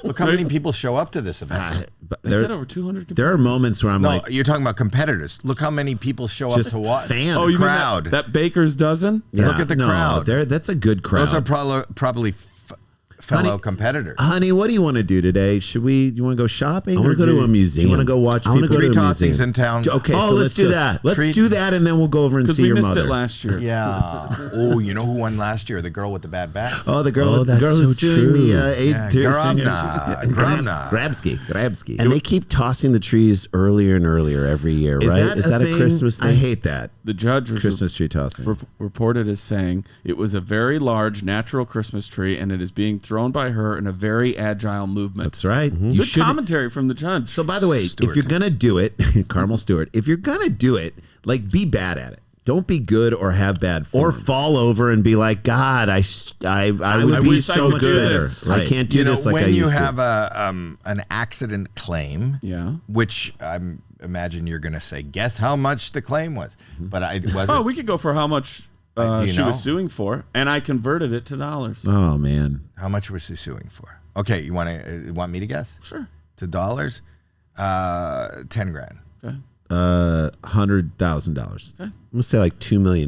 Look how many people show up to this event. But They said over 200 competitors. there are moments where I'm No, like, you're talking about competitors. Look how many people show up just to watch. fans. Oh, you mean crowd. that Baker's dozen? Yeah. Look at the No, crowd. That's a good crowd. Those are probably fellow competitors. Honey, what do you want to do today? Do you want to go shopping? I wanna or go do to you- a museum. Do you want to go watch I wanna people? go to Tree a tossings museum. in town. Okay, Oh, so let's do that. Let's Treat- do that, and then we'll go over and Because see we your missed mother. it last year. Yeah. Oh, you know who won last year? The girl with the bad back. Oh, the girl, Oh, the girl that's who's so suing true. the Yeah, Grabna. Grabsky. And they keep tossing the trees earlier and earlier every year, right? Is that a thing? Christmas thing? I hate that. The judge was Christmas tree tossing. reported as saying it was a very large natural Christmas tree and it is being thrown by her in a very agile movement. That's right. You Good should. commentary from the judge. So, by the way, if you're gonna do it, Carmel Stewart, if you're gonna do it, like, be bad at it. Don't be good or have bad form. Or fall over and be like, God, I would be wish I so could do good. this. I can't do You know, this like I when you used have to. an accident claim, Yeah. which I imagine you're going to say, guess how much the claim was, but I wasn't. Oh, we could go for how much Do you she know? was suing for, and I converted it to dollars. Oh man. How much was she suing for? Okay, you want me to guess? Sure. To dollars, $10,000. Okay. $100,000. I'm gonna say like $2 million.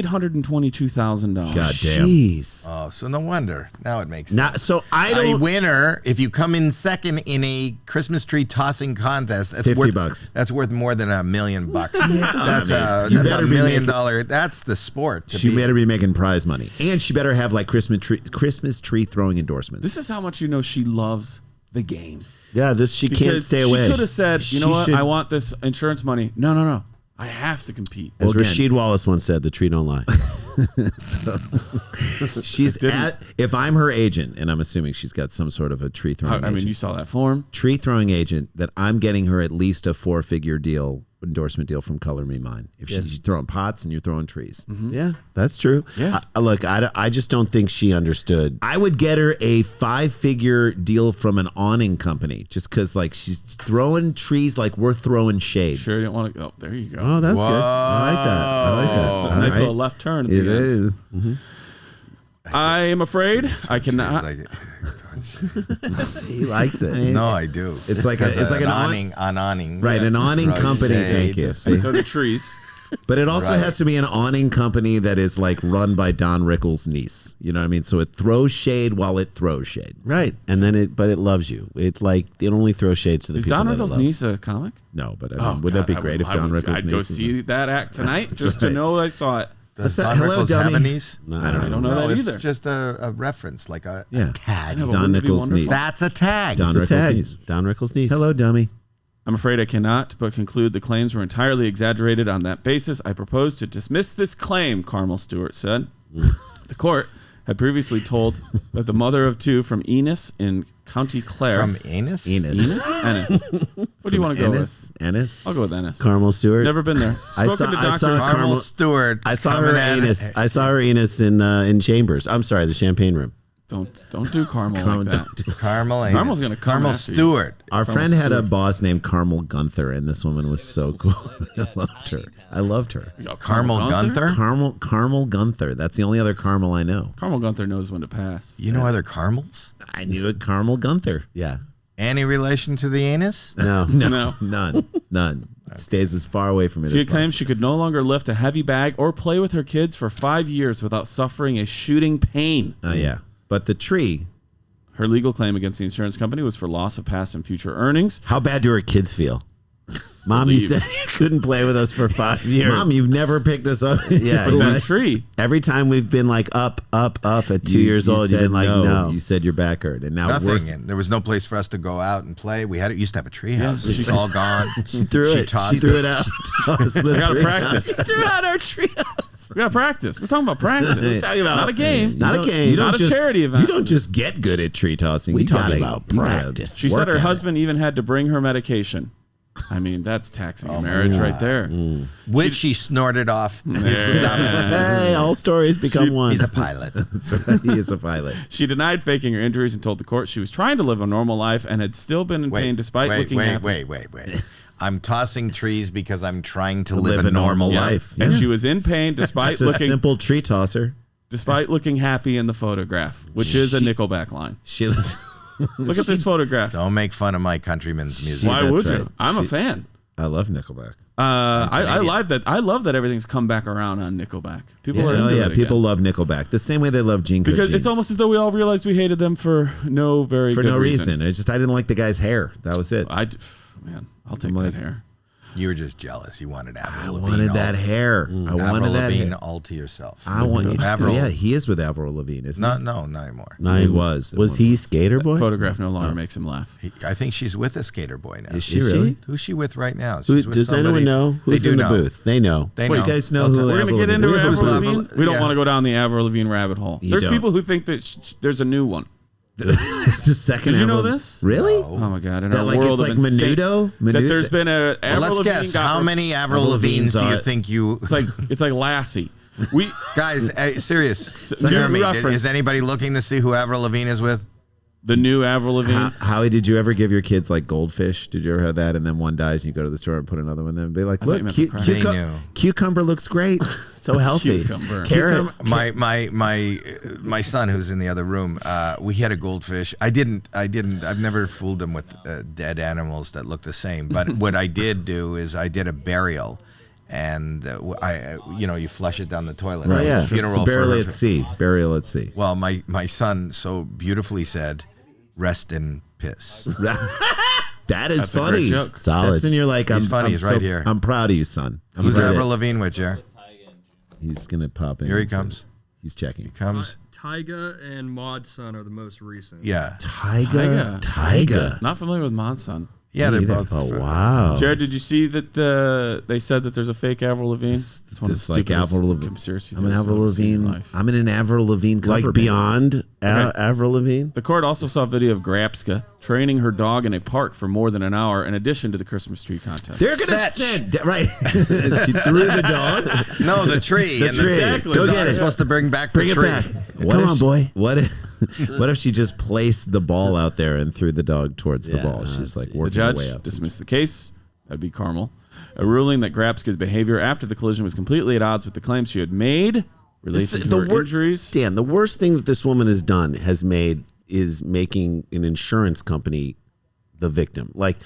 $822,000. God damn. Jeez. Oh, so no wonder. Now it makes sense. Not, so I A don't. winner, if you come in second in a Christmas tree tossing contest, that's $50. That's worth more than $1 million. That's You $1 better be million. making- That's the sport. She better be making prize money, and she better have like Christmas tree throwing endorsements. This is how much you know she loves the game. Yeah, she can't Because stay away. She could have said, you know She what, should- I want this insurance money. No. I have to compete. As Well, again- Rasheed Wallace once said, the tree don't lie. She's if I'm her agent, and I'm assuming she's got some sort of a tree throwing. I mean, you saw that form. tree throwing agent that I'm getting her at least a 4-figure endorsement deal from Color Me Mine. If she's throwing pots and you're throwing trees. Yeah, that's true. Yeah. Look, I just don't think she understood. I would get her a 5-figure deal from an awning company just because like she's throwing trees like we're throwing shade. Sure, you didn't want to. Oh, there you go. Oh, that's good. I like that. I like that. All Nice right. little left turn. At It the end. is. I am afraid I cannot. He likes it. No, I do. It's like an awning. An awning. Right, an awning Throwing company. shades. Thank you. And See? so the trees. But it also Right. has to be an awning company that is like run by Don Rickles' niece. You know what I mean? So it throws shade while it throws shade. Right, and then it loves you. It's like it only throws shade to the Is people Don that it Rickles' loves. niece a comic? No, but I mean, would that God, be great if Don Rickles' I'd niece go was see that act tonight just to right. know I saw it. Does that? Don Hello, Rickles have dummy. a niece? I I don't know that it's either. just a reference, like a Yeah. tag. know, but Don wouldn't it be Rickles' wonderful? niece. That's a tag. Don It's a Rickles' tag. niece. Don Rickles' niece. Hello, dummy. I'm afraid I cannot, but conclude the claims were entirely exaggerated on that basis. I propose to dismiss this claim, Carmel Stewart said. The court had previously told that the mother of two from Ennis in County Clare. From anus? Ennis. Ennis. What do you want to go with? Ennis. I'll go with Ennis. Carmel Stewart. Never been there. Spoken to I Dr. saw Carmel Carmel- Stewart. I saw coming her at anus. it. I saw her anus in Chambers. I'm sorry, the Champagne Room. Don't do Carmel like that. Carmel anus. Carmel's gonna come Carmel after you. Stewart. Our friend had a boss named Carmel Gunther, and this woman was so cool. I loved her. You got Carmel Gunther? Carmel Gunther. That's the only other Carmel I know. Carmel Gunther knows when to pass. You know other Carmels? I knew it. Carmel Gunther. Yeah. Any relation to the anus? No. No. None. Stays as far away from it She as had claimed possible. she could no longer lift a heavy bag or play with her kids for 5 years without suffering a shooting pain. Oh, yeah. But the tree. Her legal claim against the insurance company was for loss of past and future earnings. How bad do her kids feel? Mom, you said you couldn't play with us for 5 years. Mom, you've never picked us up. Yeah, But you- that tree. Every time we've been like up at 2 years old, you've said been like, no. You said your back hurt. And now Nothing. And there was no place for us to go out and play. We used to have a tree house. Yeah, It's all gone. She threw it. tossed She threw it out. I gotta practice. threw out our treehouse. We gotta practice. We're talking about practice. Talking about Not a game. Not a game. Not a charity event. You don't just get good at tree tossing. We You talking gotta- about you gotta practice. She said work her at it. husband even had to bring her medication. I mean, that's taxing a marriage right there. Which she snorted off. Hey, all stories become one. He's a pilot. That's right. He is a pilot. She denied faking her injuries and told the court she was trying to live a normal life and had still been in pain despite looking happy. Wait. I'm tossing trees because I'm trying to live live a normal Yeah. life. And she was in pain despite It's a looking simple tree tosser. happy in the photograph, which is a Nickelback line. She Look at this photograph. Don't make fun of my countrymen's music. Why that's would you? right. I'm a fan. I love Nickelback. I love that everything's come back around on Nickelback. People are Oh into yeah, it people again. love Nickelback the same way they love Gene Cook Because jeans. it's almost as though we all realized we hated them for no very for good no reason. It's just I didn't like the guy's hair. That was it. Man, I'll take that hair. You were just jealous. You wanted I Avril Lavigne. wanted that hair. I Avril wanted that Lavigne hair. all to yourself. I want Avril. Yeah, he is with Avril Lavigne, isn't he? No, not anymore. No, He was. Was he Skater Boy? Photograph no longer makes him laugh. I think she's with a skater boy now. Is she really? Who's she with right now? Who, She's with does somebody- anyone know who's they do in the know. booth? They know. They Well, know. you guys know They'll who tell- We're Avril gonna get into Lavigne- Avril Avril Lavigne. Lavigne, We don't yeah. want to go down the Avril Lavigne rabbit hole. You There's don't. people who think that there's a new one. It's the second. Did you know Avril- this? Really? Oh my god! In That our like world it's of like insane, Menudo. that there's been a Well, Avril let's Lavigne guess. got How re- many Avril Avril Lavignes do Lavigne's you on it. think you... It's like Lassie. We Guys, serious. New Jeremy, reference. is anybody looking to see who Avril Lavigne is with? the new Avril Lavigne. Howie, did you ever give your kids like goldfish? Did you ever have that? And then one dies, and you go to the store and put another one there and be like, I thought you "Look, meant the crack. They knew. cucumber looks great, so healthy." Cucumber. Carrot. My son, who's in the other room, we had a goldfish. I've never fooled him with dead animals that look the same. But what I did do is I did a burial, and you flush it down the toilet. Right, yeah. Funeral So burial for at sea. Burial at sea. Well, my son so beautifully said, "Rest in piss." That is That's a funny. great joke. Solid. That's when you're like, He's funny. He's right here. I'm proud of you, son. Who's Avril Lavigne with, Jer? He's gonna pop in. Here he comes. He's checking. Comes. Tyga and Maud's son are the most recent. Yeah. Tyga. Not familiar with Monson. Yeah, they're both. Oh wow. Jared, did you see that they said that there's a fake Avril Lavigne? It's one of the It's like stupidest Avril Lavigne. conspiracy I'm an theories Avril I've ever seen in Lavigne. life. I'm in an Avril Lavigne cover Like band. beyond Avril Lavigne? The court also saw video of Grapska training her dog in a park for more than an hour in addition to the Christmas tree contest. They're gonna send right. She threw the dog. No, the tree. The tree. Exactly. Go The get dog's it. supposed to bring back the Bring it tree. back. Come on, boy. What if she just placed the ball out there and threw the dog towards the ball? She's like The working her way judge up. dismissed the case. That'd be Carmel. A ruling that Grapska's behavior after the collision was completely at odds with the claims she had made related to her injuries. Dan, the worst thing that this woman has done is making an insurance company the victim. Like,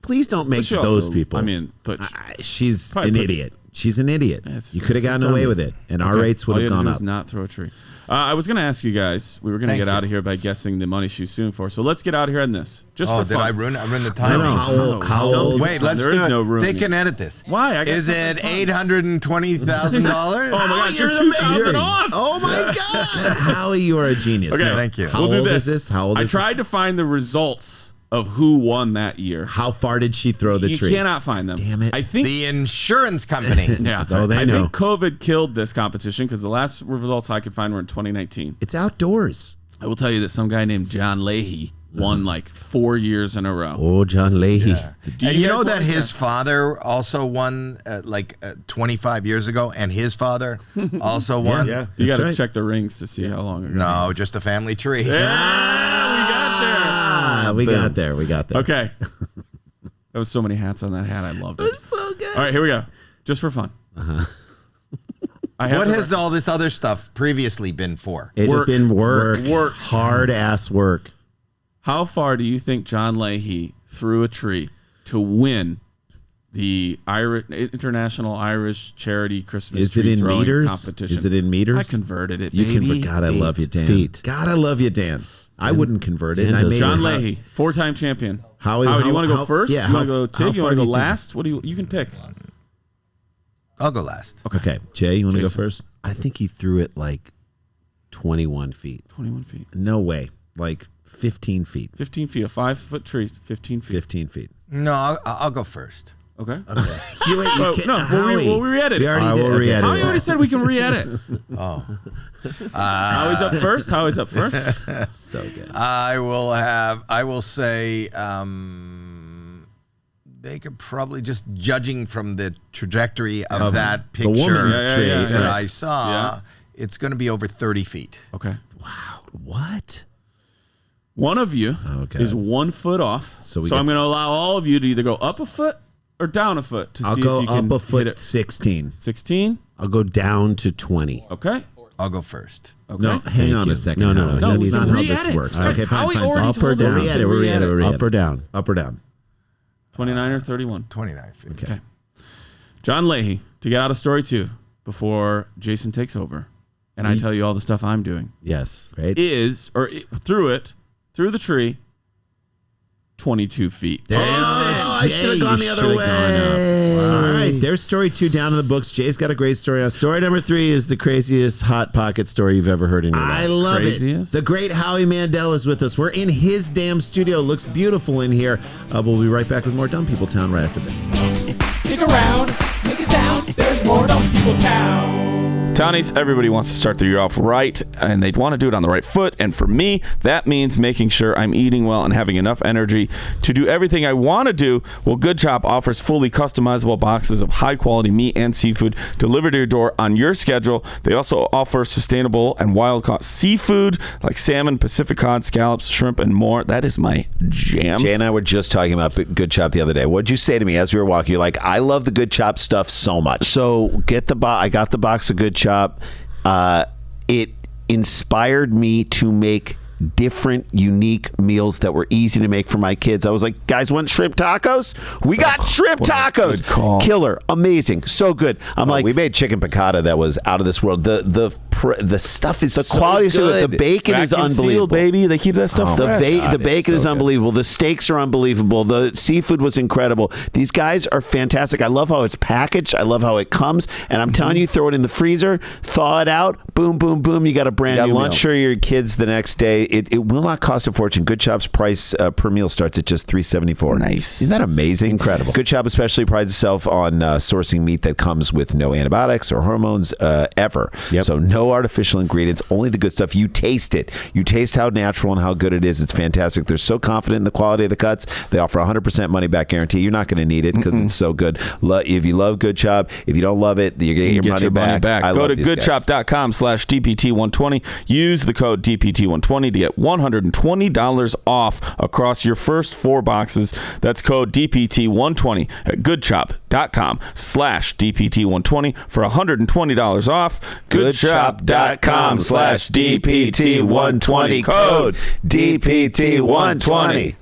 please don't make She those also- people. I mean, but She's Probably an put- idiot. She's an idiot. It's- You could have gotten away with it, and our rates would all have you had to gone do up. is not throw a tree. I was going to ask you guys. We were going to Thank get you. out of here by guessing the money she's suing for. So let's get out of here on this. Just Oh, for did fun. I ruin the timing? No, How it's old? done. Wait, let's There do is it. no room. They can edit this. Why? I got Is something it fun. $820,000? Oh my gosh, you're amazing. 2,000 off. Oh my God, Howie, you are a genius. Okay, Now, Thank you. How We'll do old this. is this? How old I is tried to find the results of who won that year. How far did she throw the You tree? cannot find them. Damn it. I think The insurance company. yeah, That's all they I know. think COVID killed this competition because the last results I could find were in 2019. It's outdoors. I will tell you that some guy named John Leahy won like 4 years in a row. Oh, John Leahy. Do And you guys know that wanna his guess? father also won 25 years ago, and his father also won? Yeah. You got to right. check the rings to see how long ago. No, just a family tree. We got there. We got there. Okay. There was so many hats on that hat. I loved it. So good. All right, here we go. Just for fun. What has all this other stuff previously been for? It's Work. been work. Work. Hard ass work. How far do you think John Leahy threw a tree to win the International Irish Charity Christmas Is it tree in throwing meters? competition? Is it in meters? I converted it, You baby. convert. God, I love you, Dan. Feet. God, I love you, Dan. I wouldn't convert it. Dan And I does made John it. Leahy, 4-time champion. Howie, do you want to go how- first? yeah, you want to how- go Tig? how You far want to do go you think- last? What do you can pick. I'll go last. Okay, Jay, you want to go Jason. first? I think he threw it like 21 feet. 21 feet. No way. Like 15 feet. 15 feet. A 5-foot tree. 15 feet. 15 feet. No, I'll go first. Okay. You Well, can't- no, Howie, we'll re-edit we it. already I did. will Okay. re-edit Howie already said we can re-edit. Oh. Howie's up first. Howie's up first. So good. I will say they could probably, just judging from the trajectory of that picture woman's tree, that yeah. I saw, Yeah. it's going to be over 30 feet. Okay. What? One of you Okay. is 1 foot off. So So, we get I'm going to allow all of you to either go up a foot or down a foot to I'll see go if you can up a hit foot it. 16. 16. I'll go down to 20. Okay. I'll go first. Okay. No, hang on you. a second. No, no, Howie. no. No, That's we not can how re-edit this it. works. Guys, Okay, fine, Howie fine. already Up or told us down. we can re-edit it. Up or down? Up or down? 29 or 31. 29 feet. Okay. John Leahy, to get out of story 2 before Jason takes over and I tell you all the stuff I'm doing, Yes. Great. through the tree, 22 feet. I should have gone the other way. All right, there's story 2 down in the books. Jay's got a great story on. Story number 3 is the craziest Hot Pocket story you've ever heard in your I life. love Craziest? it. The great Howie Mandel is with us. We're in his damn studio. Looks beautiful in here. We'll be right back with more Dumb People Town right after this. Stick around, make a sound. There's more Dumb People Town. Townies, everybody wants to start the year off right, and they want to do it on the right foot. And for me, that means making sure I'm eating well and having enough energy to do everything I want to do. Well, Good Chop offers fully customizable boxes of high-quality meat and seafood delivered to your door on your schedule. They also offer sustainable and wild-caught seafood like salmon, Pacific cod, scallops, shrimp, and more. That is my jam. Jay and I were just talking about Good Chop the other day. What'd you say to me as we were walking? You're like, I love the Good Chop stuff so much. So I got the box of Good Chop. It inspired me to make different, unique meals that were easy to make for my kids. I was like, guys, want shrimp tacos? We got shrimp tacos. Killer, amazing, so good. I'm like, we made chicken piccata that was out of this world. The stuff is the quality is so good. The bacon is unbelievable, baby. They keep that stuff fresh. The bacon is unbelievable. The steaks are unbelievable. The seafood was incredible. These guys are fantastic. I love how it's packaged. I love how it comes. And I'm telling you, throw it in the freezer, thaw it out, boom, boom, boom. You got a brand new lunch for your kids the next day. It will not cost a fortune. Good Chop's price per meal starts at just $3.74. Nice. Isn't that amazing? Incredible. Good Chop especially prides itself on sourcing meat that comes with no antibiotics or hormones ever. Yep. So no artificial ingredients, only the good stuff. You taste it. You taste how natural and how good it is. It's fantastic. They're so confident in the quality of the cuts. They offer 100% money back guarantee. You're not going to need it because it's so good. If you love Good Chop, if you don't love it, you're going to get your money back. Go to goodchop.com/DPT120. Use the code DPT120 to get $120 off across your first 4 boxes. That's code DPT120 at goodchop.com/DPT120 for $120 off. goodchop.com/DPT120. Code DPT120.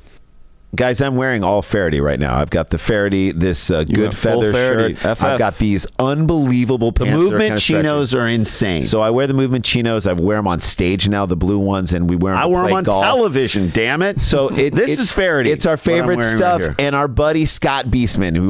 Guys, I'm wearing all Faraday right now. I've got the Faraday, this good feather shirt. I've got these unbelievable pants. The movement chinos are insane. So I wear the movement chinos. I wear them on stage now, the blue ones, and we wear them. I wear them on television. Damn it! So this is Faraday. It's our favorite stuff. Right, and our buddy Scott Beastman, we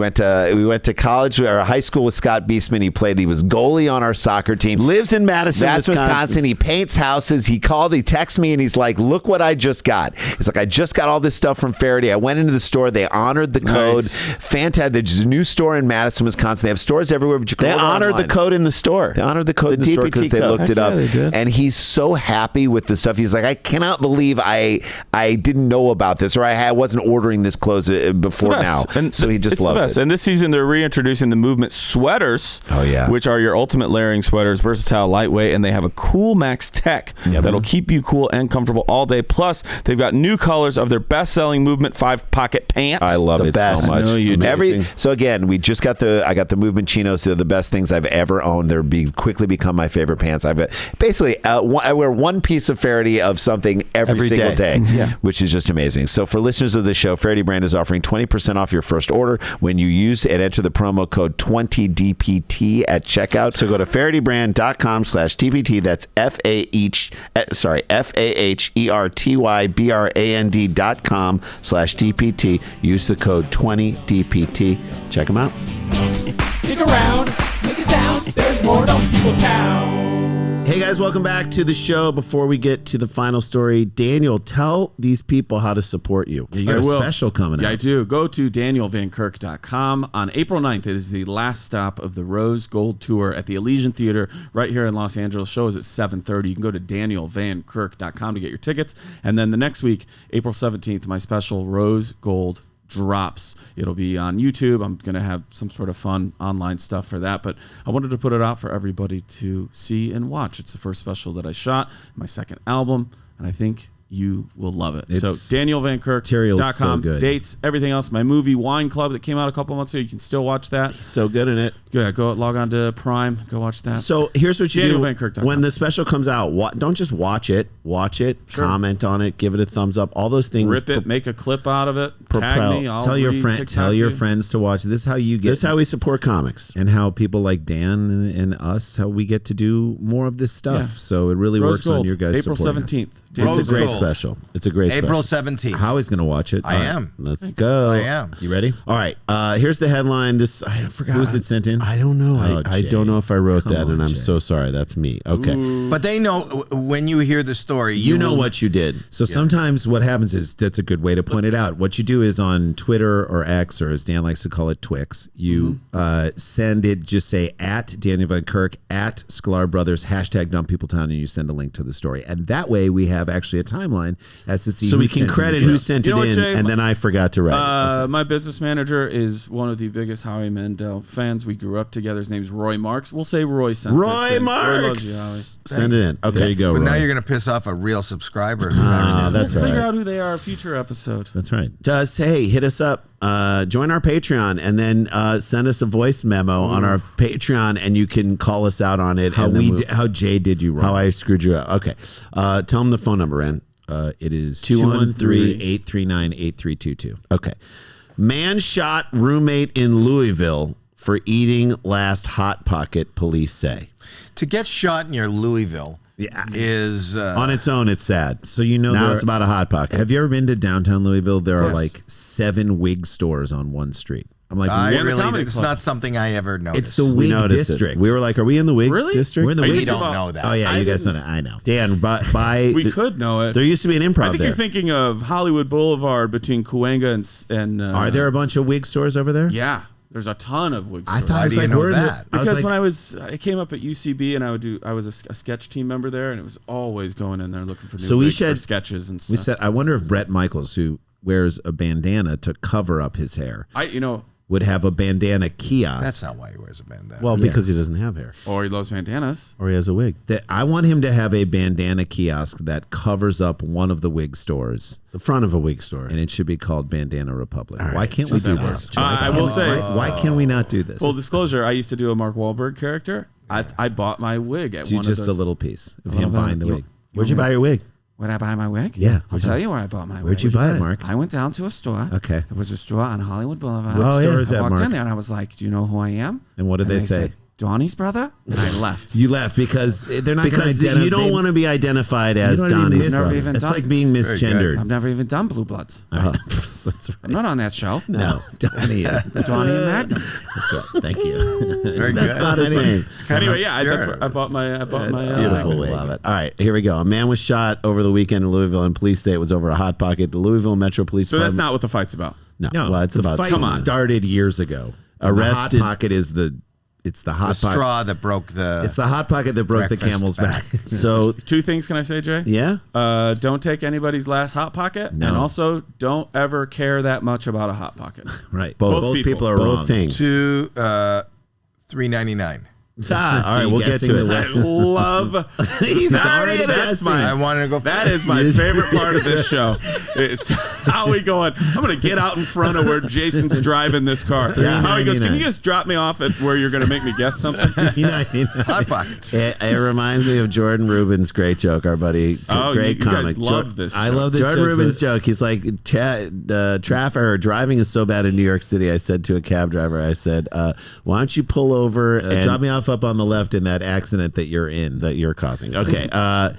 went to college or high school with Scott Beastman. He was goalie on our soccer team. Lives in Madison, Wisconsin. He paints houses. He texted me, and he's like, "Look what I just got." He's like, "I just got all this stuff from Faraday." I went into the store. They honored the code. Fantastic. There's a new store in Madison, Wisconsin. They have stores everywhere, but you can They honored the code in the store. They honored the code in the store because they looked it up. And he's so happy with the stuff. He's like, I cannot believe I didn't know about this, or I wasn't ordering this clothes before now. And so he just loves it. And this season, they're reintroducing the Movement sweaters, which are your ultimate layering sweaters, versatile, lightweight, and they have a Cool Max tech that'll keep you cool and comfortable all day. Plus, they've got new colors of their best-selling Movement 5-pocket pants. I love it so much. So again, I got the Movement chinos. They're the best things I've ever owned. They're quickly become my favorite pants. I wear one piece of Faraday of something every single day, which is just amazing. So for listeners of the show, Faraday brand is offering 20% off your first order when you use and enter the promo code 20DPT at checkout. So go to FaradayBrand.com/DPT. That's FAHERTYBRAND.com/DPT. Use the code 20DPT. Check them out. Stick around, make a sound. There's more Dumb People Town. Hey guys, welcome back to the show. Before we get to the final story, Daniel, tell these people how to support you. You got a special coming up. Yeah, I do. Go to danielvankirk.com. On April 9th, it is the last stop of the Rose Gold Tour at the Elysian Theater right here in Los Angeles. Show is at 7:30. You can go to danielvankirk.com to get your tickets. And then the next week, April 17th, my special Rose Gold drops. It'll be on YouTube. I'm going to have some sort of fun online stuff for that, but I wanted to put it out for everybody to see and watch. It's the first special that I shot, my second album, and I think you will love it. So DanielVanKirk.com, so dates, everything else. My movie Wine Club that came out a couple months ago, you can still watch that. He's so good in it. Yeah, go log on to Prime, go watch that. So here's what you DanielVanKirk.com. do when the special comes out. Don't just watch it, comment on it, give it a thumbs up, all those things. Rip it, make a clip out of it, tag me, I'll tell your friends to watch. This is how this is how we support comics, and how people like Dan and us, how we get to do more of this stuff. Yeah. So it really Rose works Gold, on your guys' April 17th. It's a great special. It's a great April special. 17th. Howie's going to watch it. I am. Let's go. I am. You ready? All right. Here's the headline. I forgot. Who was it sent in? I don't know. I don't know if I wrote that, and I'm so sorry. That's me. Okay. Ooh. But they know when you hear the story. You know what you did. So sometimes what happens is, that's a good way to point it out. What you do is on Twitter or X, or as Dan likes to call it, Twix, you send it, just say at Daniel Van Kirk, at Sklar Brothers, hashtag Dumb People Town, and you send a link to the story. And that way we have actually a timeline as to see so we can credit who sent it in, Jay, and then I forgot to write. My business manager is one of the biggest Howie Mandel fans. We grew up together. His name's Roy Marks. We'll say Roy sent this in. Roy Marks! Send it in. Okay. There you go, But Roy. now you're going to piss off a real subscriber. That's right. Figure out who they are, future episode. That's right. Just, hey, hit us up. Join our Patreon, and then send us a voice memo on our Patreon, and you can call us out on it. How Jay did you wrong. How I screwed you up. Okay. Tell them the phone number, Ren. It is 213-839-8322. Okay. Man shot roommate in Louisville for eating last Hot Pocket, police say. To get shot near Louisville is... on its own, it's sad. So now it's about a Hot Pocket. Have you ever been to downtown Louisville? There are like 7 wig stores on one street. I'm like, it's not something I ever noticed. It's the wig district. We were like, are we in the wig district? We're in the We wig. don't know that. Oh yeah, you guys know that. I know. Dan, we could know it. There used to be an improv I think there. you're thinking of Hollywood Boulevard between Cahuenga and Are there a bunch of wig stores over there? Yeah, there's a ton of wig I stores. thought Why it was do you like know we're in that? Because when I came up at UCB and I was a sketch team member there, and it was always going in there looking for new wigs for sketches and stuff. We said, I wonder if Brett Michaels, who wears a bandana to cover up his hair, would have a bandana kiosk. That's not why he wears a bandana. Well, because he doesn't have hair. Or he loves bandanas. Or he has a wig. I want him to have a bandana kiosk that covers up one of the wig stores. The front of a wig store. And it should be called Bandana Republic. Right. Why can't we do this? I will say... Why can we not do this? Full disclosure, I used to do a Mark Wahlberg character. I bought my wig at one of those... Just a little piece of him buying the wig. Where'd you buy your wig? Where'd I buy my wig? Yeah. I'll tell you where I bought my wig. Where'd you buy it, Mark? I went down to a store. Okay. It was a store on Hollywood Boulevard. What store is that, I walked Mark? in there and I was like, do you know who I am? And what did they say? Said, Donnie's brother? And I left. You left because they're not going to identify. You don't want to be identified as Donnie's brother. It's like being misgendered. I've never even done Blue Bloods. That's right. I'm not on that show. No, Donnie is. It's Donnie and Magnum. That's right. Thank you. Very That's good. not his name. Anyway, that's where I bought my Beautiful wig. Love it. All right, here we go. A man was shot over the weekend in Louisville, and police say it was over a Hot Pocket. The Louisville Metro Police So Department. that's not what the fight's about. No, well, it's the about. fight started years ago. Arrested. The Hot Pocket is it's the Hot Pocket. straw that broke the... It's the Hot Pocket that broke the camel's back. So 2 things can I say, Jay? yeah. Don't take anybody's last Hot Pocket, No. and also don't ever care that much about a Hot Pocket. Right. Both people are Both wrong. things. to $3.99. All right, we'll get to it. I love. He's already That's guessing. I wanted to go That is my favorite part of this show. Is Howie going, I'm going to get out in front of where Jason's driving this car. Yeah. Howie goes, can you just drop me off at where you're going to make me guess something? Hot Pockets. It reminds me of Jordan Rubin's great joke, our buddy. Great you comic. guys love this I show. love this Jordan joke. Rubin's joke. He's like, traffic or driving is so bad in New York City. I said to a cab driver, I said, why don't you pull over and drop me off up on the left in that accident that you're in. that you're causing. Okay. The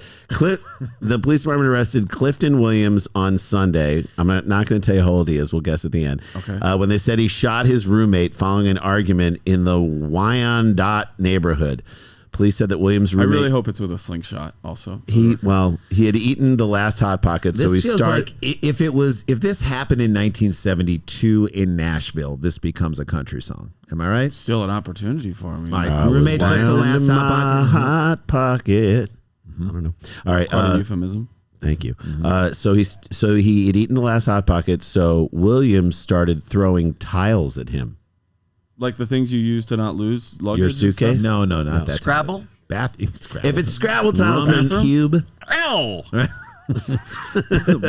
police department arrested Clifton Williams on Sunday. I'm not going to tell you how old he is. We'll guess at the end. Okay. When they said he shot his roommate following an argument in the Wyandotte neighborhood. Police said that Williams' I roommate... really hope it's with a slingshot also. He had eaten the last Hot Pocket, so he feels started... like if this happened in 1972 in Nashville, this becomes a country song. Am I right? Still an opportunity for me. My roommate took the last Hot Pocket. I don't know. All right. Quite a euphemism. Thank you. So he had eaten the last Hot Pocket, so Williams started throwing tiles at him. Like the things you use to not lose luggage. Your suitcase? No, not that. Scrabble? Scrabble. If it's Scrabble tiles, Rummy then cube, L.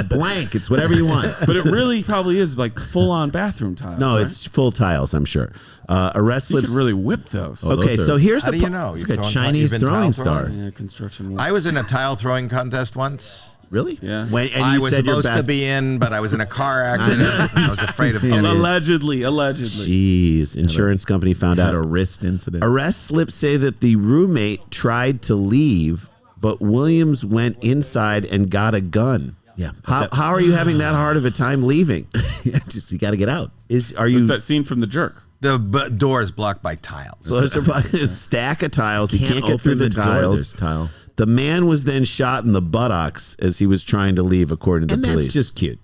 blank, it's whatever you want. But it really probably is like full on bathroom tiles. no, right? it's full tiles. I'm sure. Arrest You slips. could really whip those. Okay, those so here's How the do you know? It's You've like a thrown Chinese you've been throwing tile star. Yeah, construction. I was in a tile throwing contest once. Really? Yeah. When, and I you was said you're supposed to back. be in, but I was in a car accident. I was afraid of getting Allegedly. Jeez, insurance company found Had out. a wrist incident. Arrest slips say that the roommate tried to leave, but Williams went inside and got a gun. Yeah. How are you having that hard of a time leaving? Just you got to get out. Are you? It's that scene from The Jerk. The door is blocked by tiles. So there's a stack of tiles. He can't get through the door, tiles. there's tile. The man was then shot in the buttocks as he was trying to leave, according to And police. that's just cute.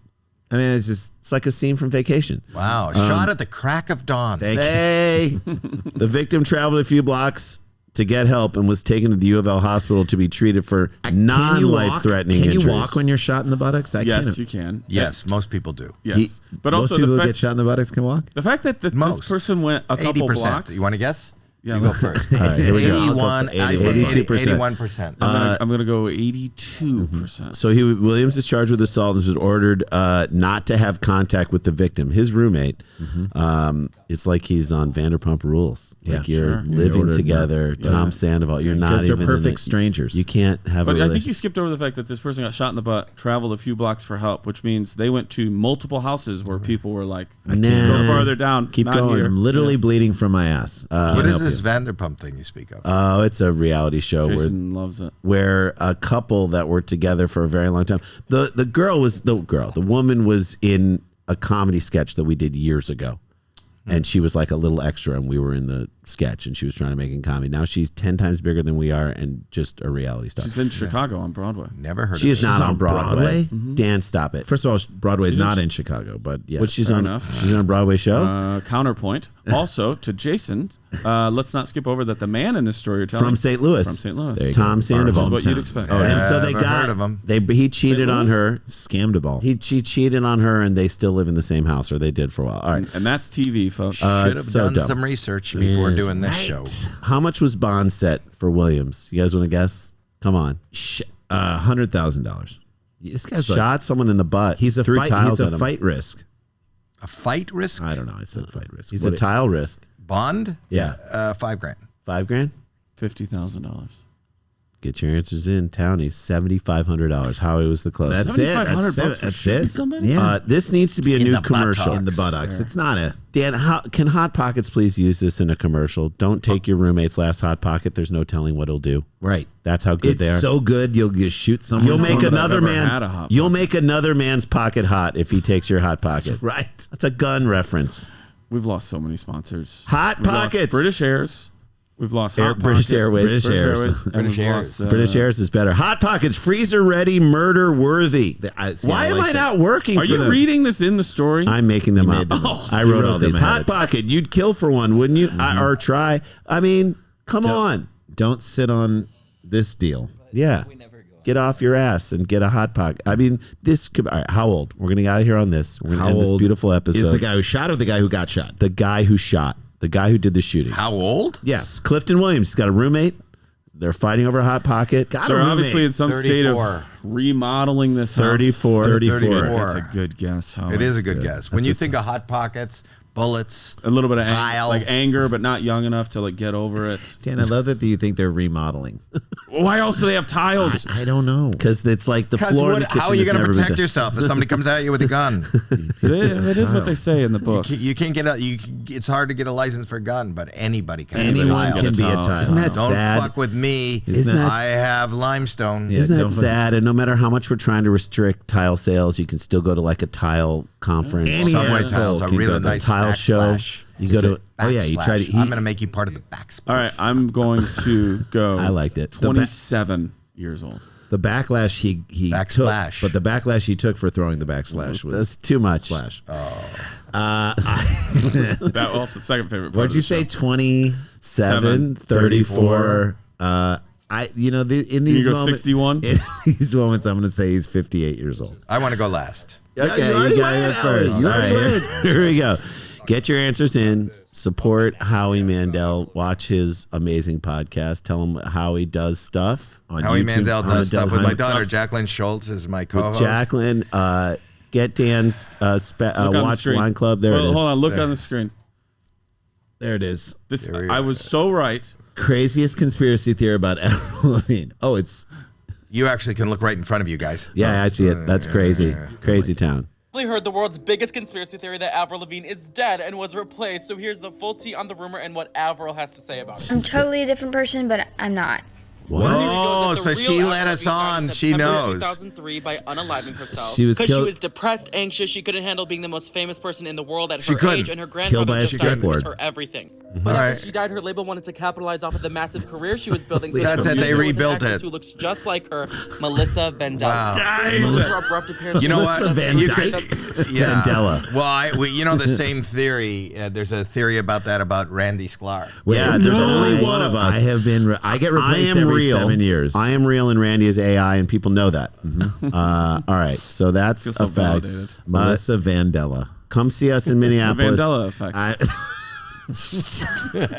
I mean, it's like a scene from Vacation. Wow. Shot at the crack of dawn. Hey, the victim traveled a few blocks to get help and was taken to the U of L hospital to be treated for non-life-threatening injuries. Can you walk when you're shot in the buttocks? Yes, you can. Yes, most people do. Yes. But most also people the who fact, get shot in the buttocks can walk. The fact that this person went a couple 80%. blocks. You want to guess? Yeah, You go first. All right, here we go. I'll go for 81. I say 82%. 81%. I'm gonna go 82%. So Williams is charged with assault and was ordered not to have contact with the victim. His roommate, it's like he's on Vanderpump Rules. Yeah, like you're sure. living together. Tom Sandoval. You're not Because even they're perfect strangers. You can't have But a I think you skipped over the fact that this person got shot in the butt, traveled a few blocks for help, which means they went to multiple houses where people were like, I can't go farther down. Keep not going. Here. I'm literally bleeding from my ass. What is this Vanderpump thing you speak of? Oh, it's a reality show Jason loves it. where a couple that were together for a very long time. The woman was in a comedy sketch that we did years ago. And she was like a little extra, and we were in the sketch, and she was trying to make it comedy. Now she's 10 times bigger than we are, and just a reality star. She's in Chicago on Broadway. Never heard She of is it. not on Broadway. Mm-hmm. Dan, stop it. First of all, Broadway's not in Chicago, but yes. But she's fair on. enough. She's on a Broadway show Counterpoint. Also, to Jason, let's not skip over that the man in this story you're telling from St. Louis. From St. Louis. There you Tom Which Sandoval. is what you'd expect. And so they Never got heard of him. He cheated on her. Scammed a ball. She cheated on her, and they still live in the same house, or they did for a while. All right. And that's TV, folks. Should have so done dumb. some research before doing this show. How much was bond set for Williams? You guys want to guess? Come on. $100,000. This guy's Shot someone in the butt. He's a threw fight. tiles He's at a him. fight risk. A fight risk? I don't know. I said fight risk. He's a tile risk. Bond? Yeah. $5,000. $5,000. $50,000. Get your answers in. Townie, $7,500. Howie was the closest. That's it. $7,500 That's for it. shooting somebody? Yeah. This needs to be a In new the commercial. buttocks. in the buttocks. It's not a. Dan, can Hot Pockets please use this in a commercial? Don't take your roommate's last Hot Pocket. There's no telling what it'll do. Right. That's how good It's they are. so good. You'll just shoot someone. You'll make I've another never had a Hot man's pocket hot if he takes your Hot Pocket. Right. That's a gun reference. We've lost so many sponsors. Hot We've lost Pockets. British Airs. We've lost British Airways. British Airs. and British we've Airs. lost, British Airs is better. Hot Pockets, freezer ready, murder worthy. Why am I not working Are for you them? reading this in the story? I'm making them up. I wrote all these. them Hot ahead. Pocket, you'd kill for one, wouldn't you? Or try. I mean, come on. Don't sit on this deal. Yeah. Get off your ass and get a Hot Pocket. I mean, this could. All right, how old? We're going to get out of here on this. We're going to end this beautiful episode. Is the guy who shot or the guy who got shot? The guy who shot. The guy who did the shooting. How old? Yeah. Clifton Williams. He's got a roommate. They're fighting over a Hot Pocket. They're obviously in some state of 34. remodeling this house. 34. 34. That's a good guess. Howie. It is a good guess. When you think of Hot Pockets, bullets, A little bit of tile. like anger, but not young enough to like get over it. Dan, I love that you think they're remodeling. Why else do they have tiles? I don't know. Because it's like the floor in the kitchen how are you has going to never been protect done. yourself if somebody comes at you with a gun? It is what they say in the books. You can't get it's hard to get a license for a gun, but anybody can. Anyone have a can tile. be a tile. Isn't that Don't sad? fuck with me. Isn't that I have limestone. Yeah. Isn't that don't- sad? And no matter how much we're trying to restrict tile sales, you can still go to like a tile conference. Any Subway asshole tiles are can really go to nice. tile show. backsplash. You go to. Oh, yeah, you tried Backsplash. to- I'm going to make you part of the backsplash. All right, I'm going to go. I liked it. 27 years old. The backlash he Backsplash. took, but the backlash he took for throwing the backslash was That's too much. splash. That also second favorite. Part What'd of you the say? show. 27, 34. In these go moments, 61? In these moments, I'm going to say he's 58 years old. I want to go last. Okay, you already you got went, it first. Howie. You All already right, here we go. Get your answers in. Support Howie Mandel. Watch his amazing podcast. Tell him how he does stuff. On Howie YouTube. Mandel does stuff with my daughter. Cups. Jacqueline Schultz is my With co-host. Jacqueline. Get Dan's Look on the Watch screen. Wine Club. There Well, it is. Hold on, look on the screen. There it is. This we I go. was so right. Craziest conspiracy theory about Avril Lavigne. Oh, it's You actually can look right in front of you guys. Yeah, I see it. That's crazy. Crazy town. Heard the world's biggest conspiracy theory that Avril Lavigne is dead and was replaced. So here's the full tea on the rumor and what Avril has to say about it. I'm totally a different person, but I'm not. Oh, so she let us on. She knows. 2003 by unaliving herself. She was because killed- she was depressed, anxious. She couldn't handle being the most famous person in the world at She her couldn't. age, and her Killed grandfather by a just died skateboard. her everything. All But after right. she died, her label wanted to capitalize off of the massive career she was building. So That's they it, they rebuilt with an rebuilt actress it. Who looks just like her, Melissa Vandella. Wow. Melissa abrupt appearance. You know what? Melissa Van You Dyke? could- yeah. Vandella. Well, you know the same theory. There's a theory about that about Randy Sklar. Yeah, there's only one of us. I have been. I get replaced every 7 years. I am real, and Randy is AI, and people know that. Mm-hmm. All right, so that's Feel a so fact. validated. Melissa Vandella. Come see us in Minneapolis. Vandella effect. It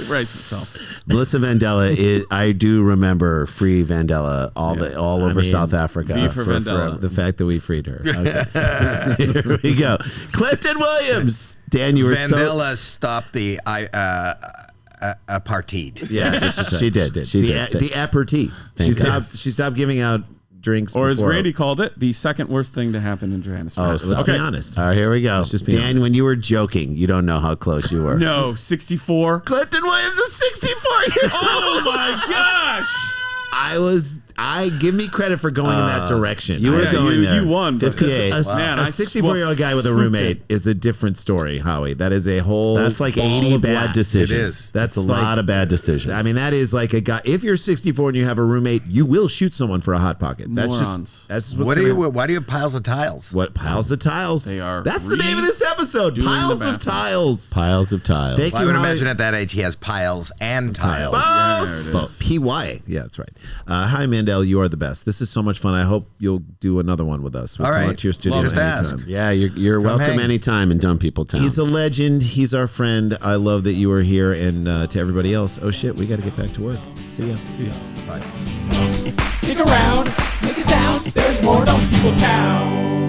writes itself. Melissa Vandella is. I do remember free Vandella all over South Africa. V for Vandella. The fact that we freed her. Okay. Here we go. Clifton Williams. Dan, you were Vandella stopped the apartheid. Yes, she did. She did. The aperitif. She stopped giving out drinks. Or as before. Randy called it, the second worst thing to happen in Johannesburg. Oh, so let's be honest. All right, here we go. Let's just be Dan, honest. When you were joking, you don't know how close you were. No, 64. Clifton Williams is 64 years old. Oh my gosh. Give me credit for going in that direction. You were going there. You won. 58. A 64-year-old guy with a roommate is a different story, Howie. That is a whole. That's like 80 bad decisions. It is. That's a lot of bad decisions. I mean, that is like a guy. If you're 64 and you have a roommate, you will shoot someone for a hot pocket. Morons. Why do you have piles of tiles? What piles of tiles? They are. That's the name of this episode. Piles of tiles. Piles of tiles. Thank I you. would imagine at that age he has piles and tiles. Yeah, there it is. Well, PY. Yeah, that's right. Howie Mandel, you are the best. This is so much fun. I hope you'll do another one with us. We'll All come right. out to your studio Just anytime. ask. Yeah, you're welcome hang. anytime in Dumb People Town. He's a legend. He's our friend. I love that you are here. And to everybody else, oh shit, we got to get back to work. See ya. Peace. Bye. Stick around, make a sound. There's more Dumb People Town.